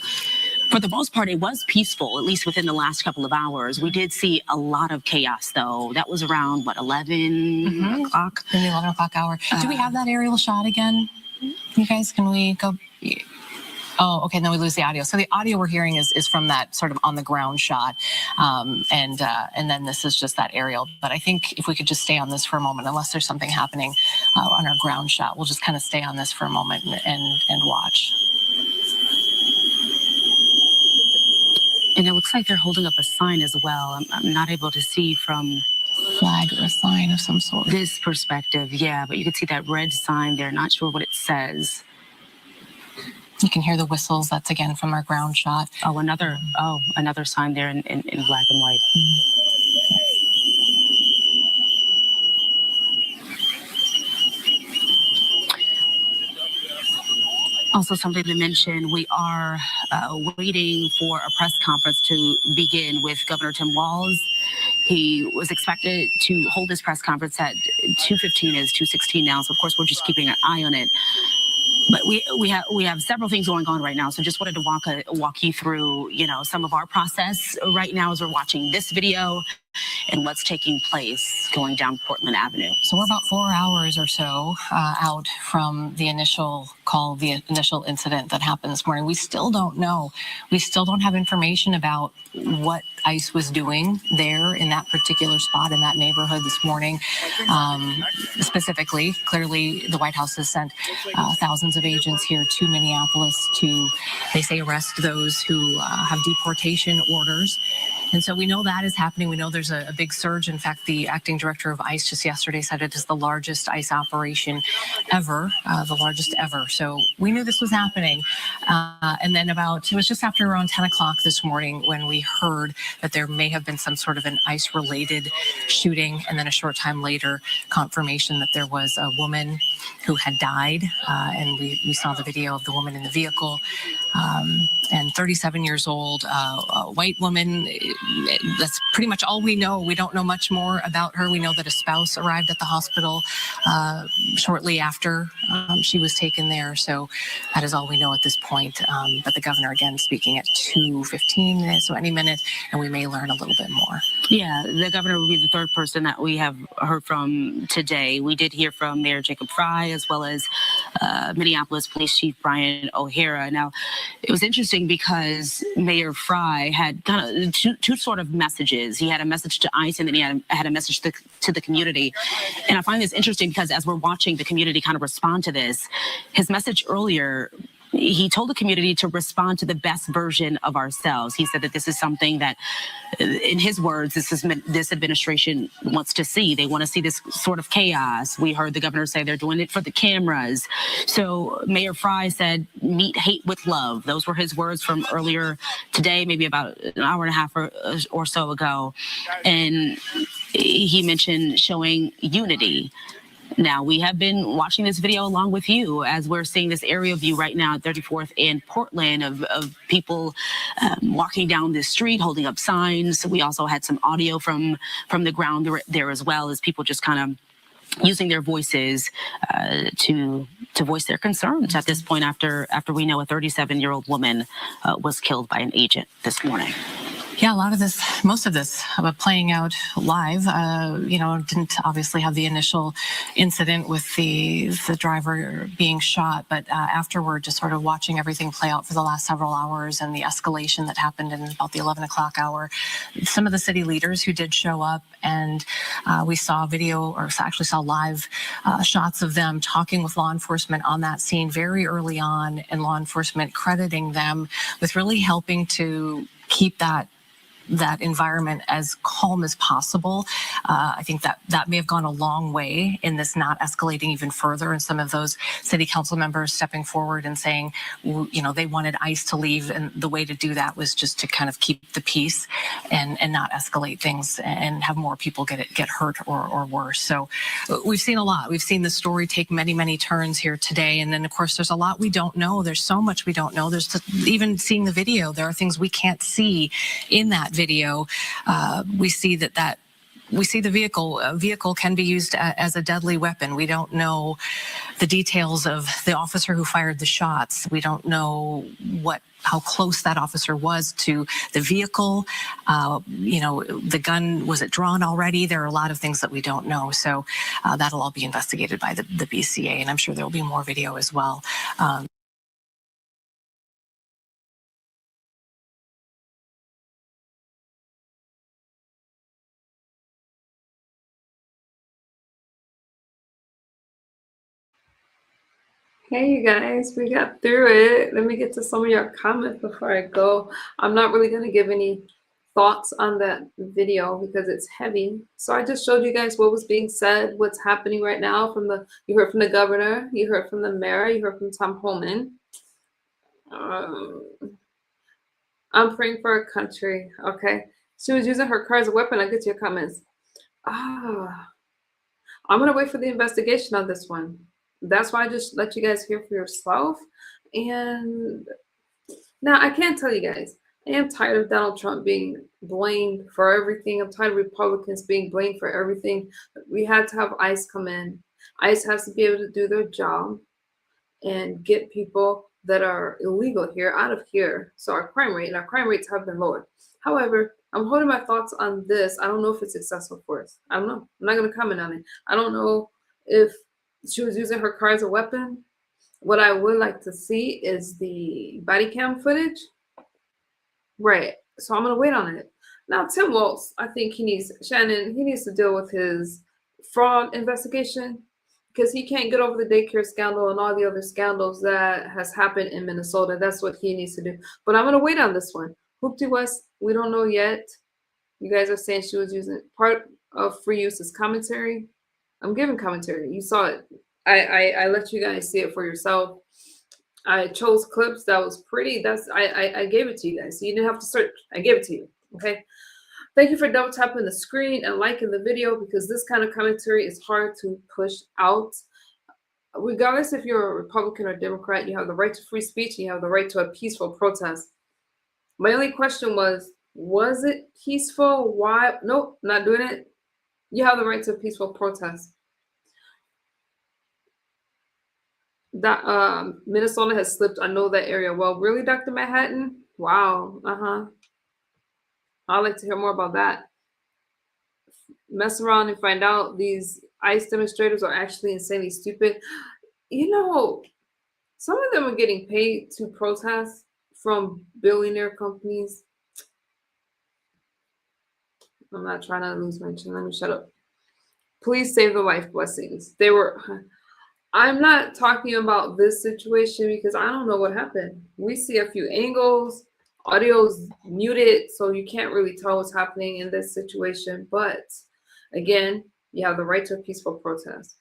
for the most part, it was peaceful, at least within the last couple of hours. We did see a lot of chaos, though. That was around, 11 o'clock? In the 11 o'clock hour. Do we have that aerial shot again? You guys, can we go? Oh, okay, then we lose the audio. So the audio we're hearing is from that sort of on the ground shot. And then this is just that aerial. But I think if we could just stay on this for a moment, unless there's something happening on our ground shot, we'll just kind of stay on this for a moment and watch. And it looks like they're holding up a sign as well. I'm not able to see from flag or a sign of some sort. This perspective, yeah, but you can see that red sign there. Not sure what it says. You can hear the whistles. That's again from our ground shot. Another sign there in black and white. Also, something to mention, we are waiting for a press conference to begin with Governor Tim Walz. He was expected to hold his press conference at 2:15. It's 2:16 now, so of course we're just keeping an eye on it. But we have several things going on right now, so just wanted to walk you through, some of our process right now as we're watching this video and what's taking place going down Portland Avenue. So we're about 4 hours or so out from the initial call, the initial incident that happened this morning. We still don't know. We still don't have information about what ICE was doing there in that particular spot in that neighborhood this morning. Specifically, clearly the White House has sent thousands of agents here to Minneapolis to, they say, arrest those who have deportation orders. And so we know that is happening. We know there's a big surge. In fact, the acting director of ICE just yesterday said it is the largest ICE operation ever, the largest ever. So we knew this was happening. And then it was just after around 10 o'clock this morning when we heard that there may have been some sort of an ICE-related shooting. And then a short time later, confirmation that there was a woman who had died. And we saw the video of the woman in the vehicle. And 37 years old, a white woman that's pretty much all we know. We don't know much more about her. We know that a spouse arrived at the hospital shortly after she was taken there. So that is all we know at this point. But the governor, again, speaking at 2:15, so any minute, and we may learn a little bit more. Yeah, the governor will be the third person that we have heard from today. We did hear from Mayor Jacob Fry as well as Minneapolis Police Chief Brian O'Hara. Now, it was interesting because Mayor Fry had kind of two sort of messages. He had a message to ICE and then he had a message to the community. And I find this interesting because as we're watching the community kind of respond to this, his message earlier, he told the community to respond to the best version of ourselves. He said that this is something that, in his words, this administration wants to see. They want to see this sort of chaos. We heard the governor say they're doing it for the cameras. So Mayor Fry said, meet hate with love. Those were his words from earlier today, maybe about an hour and a half or so ago. And he mentioned showing unity. Now, we have been watching this video along with you as we're seeing this aerial view right now at 34th and Portland of people walking down this street, holding up signs. We also had some audio from the ground there as well as people just kind of using their voices to voice their concerns at this point after we know a 37-year-old woman was killed by an agent this morning. Yeah, most of this playing out live, didn't obviously have the initial incident with the driver being shot, but afterward, just sort of watching everything play out for the last several hours and the escalation that happened in about the 11 o'clock hour. Some of the city leaders who did show up, and we saw video, or actually saw live shots of them talking with law enforcement on that scene very early on, and law enforcement crediting them with really helping to keep that environment as calm as possible. I think that may have gone a long way in this not escalating even further, and some of those city council members stepping forward and saying, they wanted ICE to leave, and the way to do that was just to kind of keep the peace and not escalate things and have more people get hurt or worse. So we've seen a lot. We've seen the story take many, many turns here today, and then of course there's a lot we don't know. There's so much we don't know. Even seeing the video, there are things we can't see in that video. We see the vehicle can be used as a deadly weapon. We don't know the details of the officer who fired the shots. We don't know how close that officer was to the vehicle. The gun, was it drawn already? There are a lot of things that we don't know. So that'll all be investigated by the BCA, and I'm sure there'll be more video as well. Hey, you guys, we got through it. Let me get to some of your comments before I go. I'm not really going to give any thoughts on that video because it's heavy. So I just showed you guys what was being said, what's happening right now you heard from the governor, you heard from the mayor, you heard from Tom Homan. I'm praying for our country, okay? She was using her car as a weapon. I'll get to your comments. I'm going to wait for the investigation on this one. That's why I just let you guys hear for yourself. And now I can't tell you guys, I am tired of Donald Trump being blamed for everything. I'm tired of Republicans being blamed for everything. We had to have ICE come in. ICE has to be able to do their job and get people that are illegal here out of here. So our crime rates have been lowered. However, I'm holding my thoughts on this. I don't know if it's excessive force. I don't know. I'm not going to comment on it. I don't know if she was using her car as a weapon. What I would like to see is the body cam footage. Right. So I'm going to wait on it. Now, Tim Walz, I think he needs to deal with his fraud investigation because he can't get over the daycare scandal and all the other scandals that has happened in Minnesota. That's what he needs to do. But I'm going to wait on this one. Hoopty West, we don't know yet. You guys are saying she was using part of free use as commentary. I'm giving commentary. You saw it. I let you guys see it for yourself. I chose clips that was pretty. I gave it to you guys. So you didn't have to search. I gave it to you. Okay. Thank you for double tapping the screen and liking the video because this kind of commentary is hard to push out. Regardless if you're a Republican or Democrat, you have the right to free speech and you have the right to a peaceful protest. My only question was, Was it peaceful? Why? Nope, not doing it. You have the right to a peaceful protest. That Minnesota has slipped. I know that area well. Really, Dr. Manhattan? Wow. I'd like to hear more about that. Mess around and find out these ICE demonstrators are actually insanely stupid. You know, some of them are getting paid to protest from billionaire companies. I'm not trying to lose my chin. Let me shut up. Please save the life. Blessings. They were. I'm not talking about this situation because I don't know what happened. We see a few angles, audio's muted, so you can't really tell what's happening in this situation. But again, you have the right to a peaceful protest.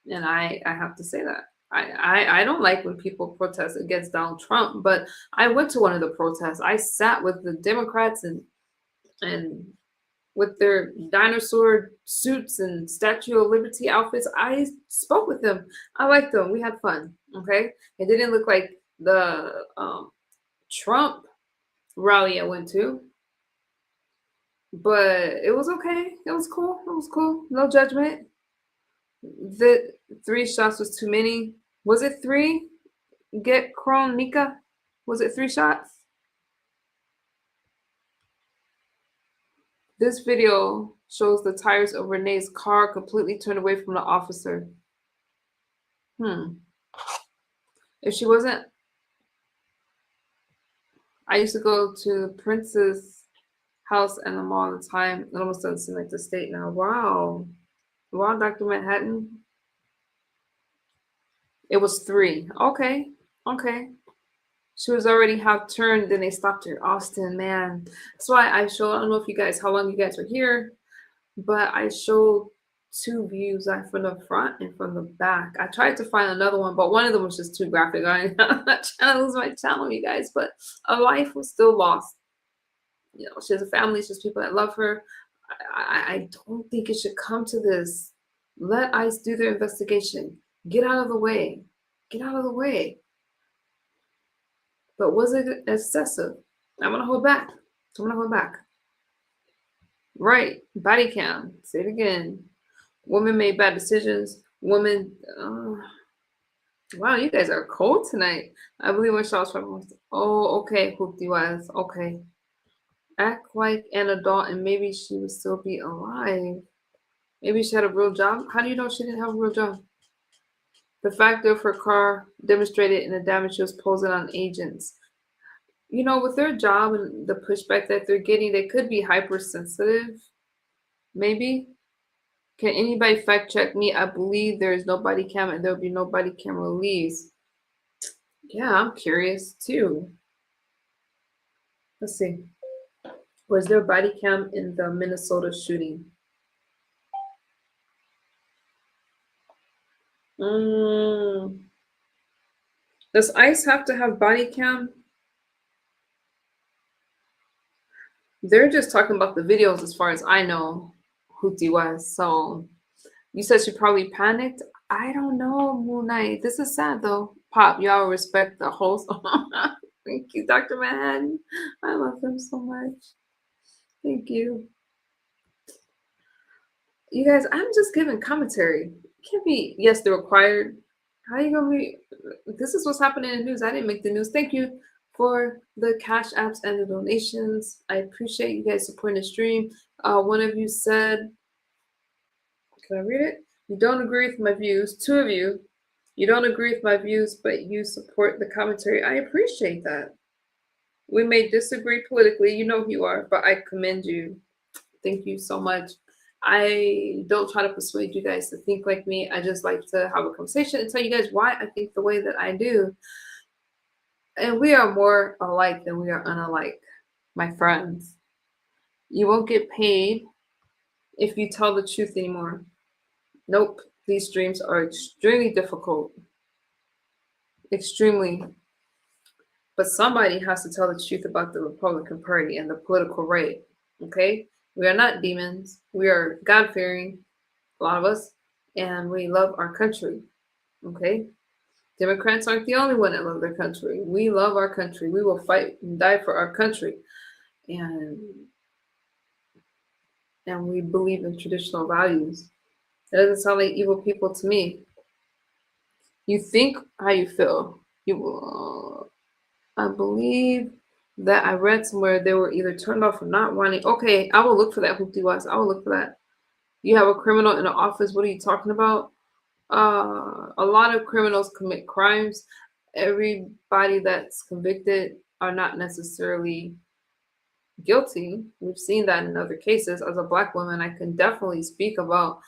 And I have to say that. I don't like when people protest against Donald Trump, but I went to one of the protests. I sat with the Democrats and with their dinosaur suits and Statue of Liberty outfits. I spoke with them. I liked them. We had fun. Okay. It didn't look like the Trump rally I went to, but it was okay. It was cool. It was cool. No judgment. The 3 shots was too many. Was it 3? Get Kronika? Was it 3 shots? This video shows the tires of Renee's car completely turned away from the officer. If she wasn't... I used to go to Prince's house and the mall all the time. It almost doesn't seem like the state now. Wow. Wow, Dr. Manhattan. It was 3. Okay. Okay. She was already half turned, then they stopped her. Austin, man. That's why I showed, I don't know if you guys, how long you guys were here, but I showed 2 views, from the front and from the back. I tried to find another one, but one of them was just too graphic. I'm not trying to lose my channel, you guys, but a life was still lost. You know, she has a family, she has people that love her. I don't think it should come to this. Let ICE do their investigation. Get out of the way. Get out of the way. But was it excessive? I'm going to hold back. I'm going to hold back. Right. Body cam. Say it again. Woman made bad decisions. Woman. Wow, you guys are cold tonight. I believe when Charles from. Oh, okay. Hoopty was. Okay. Act like an adult and maybe she would still be alive. Maybe she had a real job. How do you know she didn't have a real job? The factor of her car demonstrated in the damage she was posing on agents. You know, with their job and the pushback that they're getting, they could be hypersensitive. Maybe. Can anybody fact check me? I believe there is no body cam and there'll be no body cam release. Yeah, I'm curious too. Let's see. Was there a body cam in the Minnesota shooting? Does ICE have to have body cam? They're just talking about the videos as far as I know, Hootie was. So you said she probably panicked. I don't know, Moon Knight. This is sad though. Pop, y'all respect the host. Thank you, Dr. Manhattan. I love him so much. Thank you. You guys, I'm just giving commentary. It can't be, yes, they're required. How are you gonna be? This is what's happening in the news. I didn't make the news. Thank you for the cash apps and the donations. I appreciate you guys supporting the stream. One of you said, can I read it? You don't agree with my views. 2 of you, you don't agree with my views, but you support the commentary. I appreciate that. We may disagree politically, you know who you are, but I commend you. Thank you so much. I don't try to persuade you guys to think like me. I just like to have a conversation and tell you guys why I think the way that I do. And we are more alike than we are unalike, my friends. You won't get paid if you tell the truth anymore. Nope. These streams are extremely difficult. Extremely. But somebody has to tell the truth about the Republican Party and the political right. Okay? We are not demons. We are God-fearing, a lot of us, and we love our country. Okay? Democrats aren't the only one that love their country. We love our country. We will fight and die for our country. and we believe in traditional values. That doesn't sound like evil people to me. You think how you feel. I believe that I read somewhere they were either turned off or not wanting. Okay, I will look for that, Hoopty West. I will look for that. You have a criminal in the office. What are you talking about? A lot of criminals commit crimes. Everybody that's convicted are not necessarily guilty. We've seen that in other cases. As a Black woman, I can definitely speak about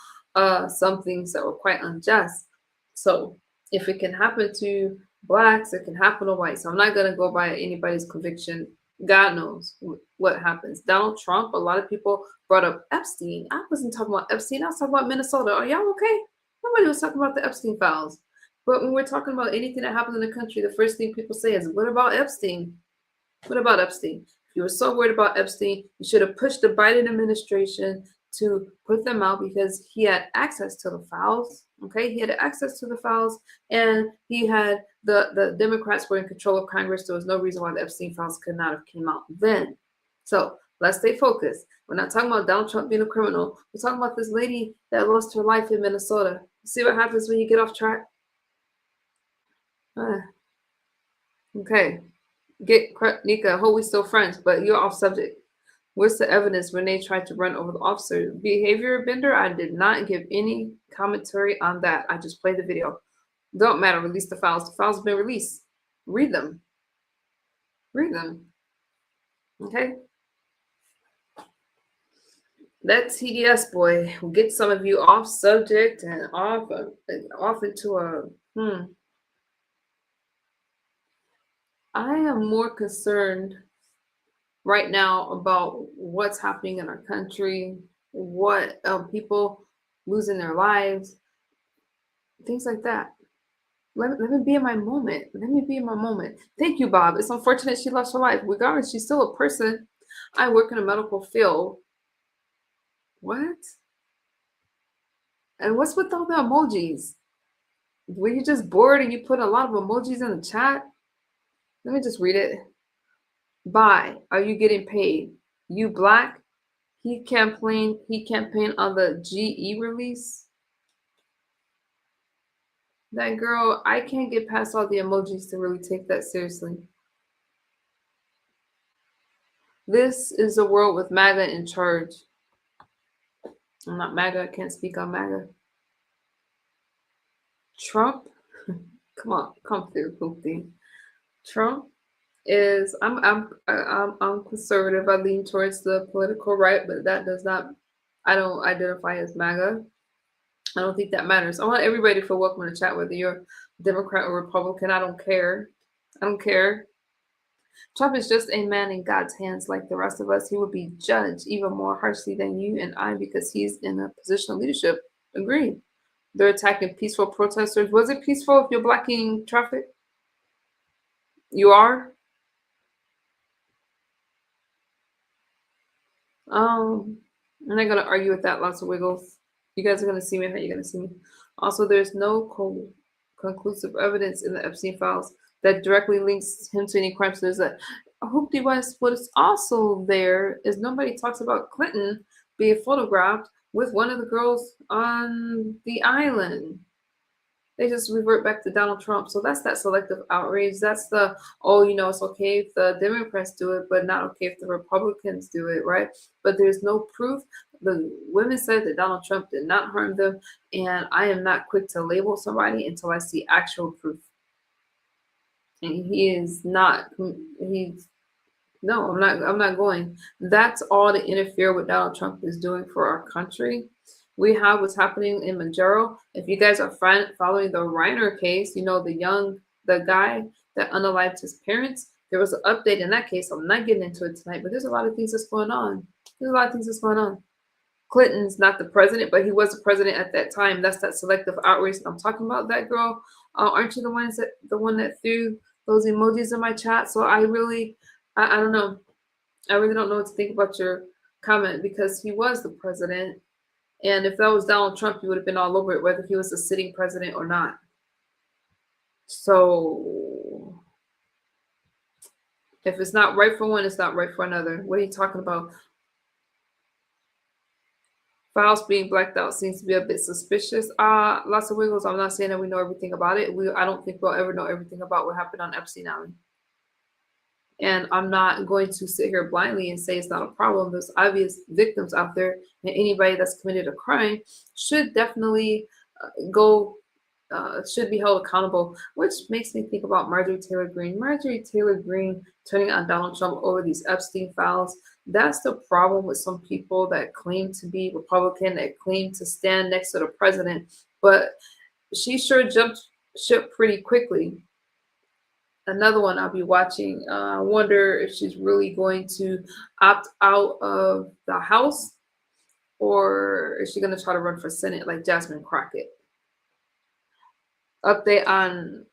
some things that were quite unjust. So if it can happen to Blacks, it can happen to whites. I'm not going to go by anybody's conviction. God knows what happens. Donald Trump, a lot of people brought up Epstein. I wasn't talking about Epstein. I was talking about Minnesota. Are y'all okay? Nobody was talking about the Epstein files. But when we're talking about anything that happens in the country, the first thing people say is, what about Epstein? What about Epstein? If you were so worried about Epstein, you should have pushed the Biden administration to put them out because he had access to the files. Okay, he had access to the files, and he had the Democrats were in control of Congress. There was no reason why the Epstein files could not have came out then. So let's stay focused. We're not talking about Donald Trump being a criminal. We're talking about this lady that lost her life in Minnesota. See what happens when you get off track? Okay. Get Nika, I hope we still friends, but you're off subject. What's the evidence Renee tried to run over the officer? Behavior bender, I did not give any commentary on that. I just played the video. Don't matter, release the files. The files have been released. Read them. Read them. Okay? That TDS boy will get some of you off subject and off into a I am more concerned right now about what's happening in our country, what people losing their lives, things like that. Let me be in my moment. Let me be in my moment. Thank you, Bob. It's unfortunate she lost her life. Regardless, she's still a person. I work in a medical field. What? And what's with all the emojis? Were you just bored and you put a lot of emojis in the chat? Let me just read it. Bye. Are you getting paid? You Black? He campaigned on the GE release. That girl, I can't get past all the emojis to really take that seriously. This is a world with MAGA in charge. I'm not MAGA, I can't speak on MAGA. Trump, come through, Hoopty. Trump is I'm conservative. I lean towards the political right, but that does not. I don't identify as MAGA. I don't think that matters. I want everybody to feel welcome in the chat, whether you're Democrat or Republican. I don't care. I don't care. Trump is just a man in God's hands like the rest of us. He will be judged even more harshly than you and I because he's in a position of leadership. Agreed. They're attacking peaceful protesters. Was it peaceful if you're blocking traffic? You are? I'm not going to argue with that. Lots of wiggles. You guys are going to see me how you're going to see me. Also, there's no conclusive evidence in the Epstein files that directly links him to any crime. So there's a Hoopty West. What is also there is nobody talks about Clinton being photographed with one of the girls on the island. They just revert back to Donald Trump. So that's that selective outrage. That's the, oh, you know, it's okay if the Democrats do it, but not okay if the Republicans do it, right? But there's no proof. The women said that Donald Trump did not harm them. And I am not quick to label somebody until I see actual proof. And he is not, no, I'm not going. That's all to interfere what Donald Trump is doing for our country. We have what's happening in Majero. If you guys are following the Reiner case, you know, the guy that unalived his parents, there was an update in that case. I'm not getting into it tonight, but there's a lot of things that's going on. There's a lot of things that's going on. Clinton's not the president, but he was the president at that time. That's that selective outrage I'm talking about. That girl, aren't you the one that threw those emojis in my chat? So I really, I don't know. I really don't know what to think about your comment because he was the president. And if that was Donald Trump, you would have been all over it, whether he was a sitting president or not. So If it's not right for one, it's not right for another. What are you talking about? Files being blacked out seems to be a bit suspicious. Lots of wiggles. I'm not saying that we know everything about it. I don't think we'll ever know everything about what happened on Epstein Island. And I'm not going to sit here blindly and say it's not a problem. There's obvious victims out there, and anybody that's committed a crime should definitely should be held accountable, which makes me think about Marjorie Taylor Greene. Marjorie Taylor Greene turning on Donald Trump over these Epstein files. That's the problem with some people that claim to be Republican, that claim to stand next to the president, but she sure jumped ship pretty quickly. Another one I'll be watching. I wonder if she's really going to opt out of the House, or is she going to try to run for Senate like Jasmine Crockett? Update on,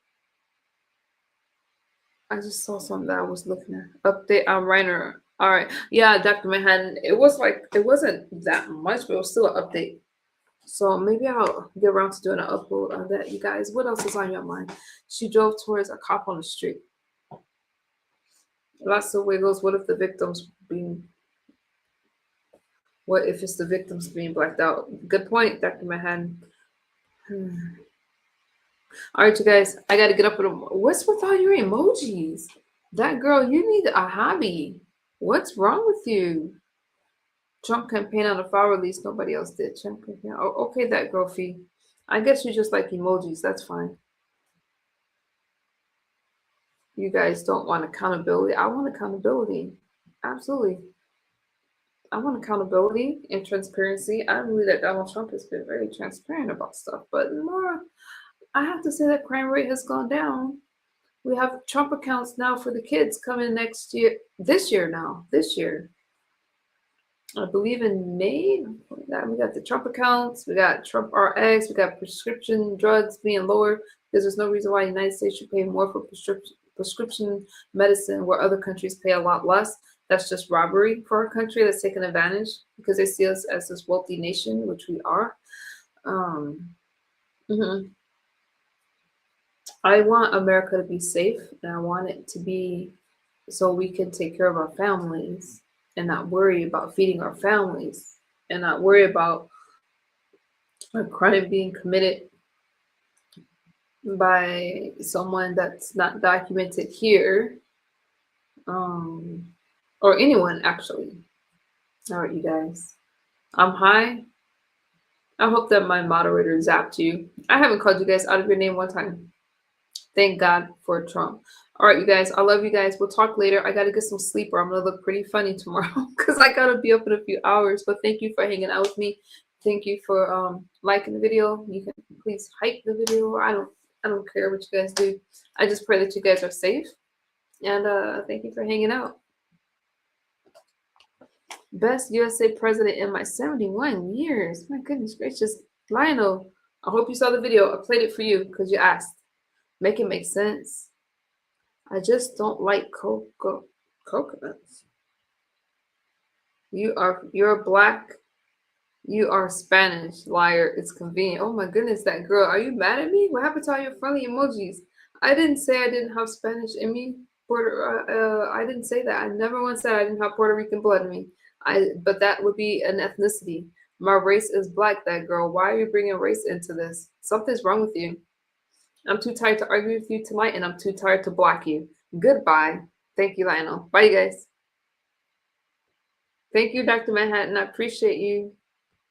I just saw something that I was looking at. Update on Reiner. All right. Yeah, Dr. Manhattan. It wasn't that much, but it was still an update. So maybe I'll get around to doing an upload of that, you guys. What else is on your mind? She drove towards a cop on the street. Lots of wiggles. What if it's the victims being blacked out? Good point, Dr. Manhattan. All right, you guys, I got to get up with them. What's with all your emojis? That girl, you need a hobby. What's wrong with you? Trump campaign on a file release. Nobody else did. Trump campaign. Oh, okay, that girl fee. I guess you just like emojis. That's fine. You guys don't want accountability. I want accountability. Absolutely. I want accountability and transparency. I believe that Donald Trump has been very transparent about stuff, but more, I have to say that crime rate has gone down. We have Trump accounts now for the kids coming this year. I believe in May, we got the Trump accounts, we got Trump RX, we got prescription drugs being lower, because there's no reason why the United States should pay more for prescription medicine where other countries pay a lot less. That's just robbery for our country. That's taking advantage because they see us as this wealthy nation, which we are. I want America to be safe, and I want it to be so we can take care of our families and not worry about feeding our families and not worry about a crime being committed by someone that's not documented here, or anyone actually. All right, you guys, I'm high. I hope that my moderator zapped you. I haven't called you guys out of your name one time. Thank God for Trump. All right, you guys, I love you guys. We'll talk later. I got to get some sleep or I'm going to look pretty funny tomorrow because I got to be up in a few hours. But thank you for hanging out with me. Thank you for liking the video. You can please hype the video. I don't care what you guys do. I just pray that you guys are safe. And thank you for hanging out. Best USA president in my 71 years. My goodness gracious. Lionel, I hope you saw the video. I played it for you because you asked. Make it make sense. I just don't like coconuts. You're black. You are Spanish. Liar. It's convenient. Oh my goodness, that girl. Are you mad at me? What happened to all your friendly emojis? I didn't say I didn't have Spanish in me. I didn't say that. I never once said I didn't have Puerto Rican blood in me. But that would be an ethnicity. My race is black, that girl. Why are you bringing race into this? Something's wrong with you. I'm too tired to argue with you tonight, and I'm too tired to block you. Goodbye. Thank you, Lionel. Bye, you guys. Thank you, Dr. Manhattan. I appreciate you.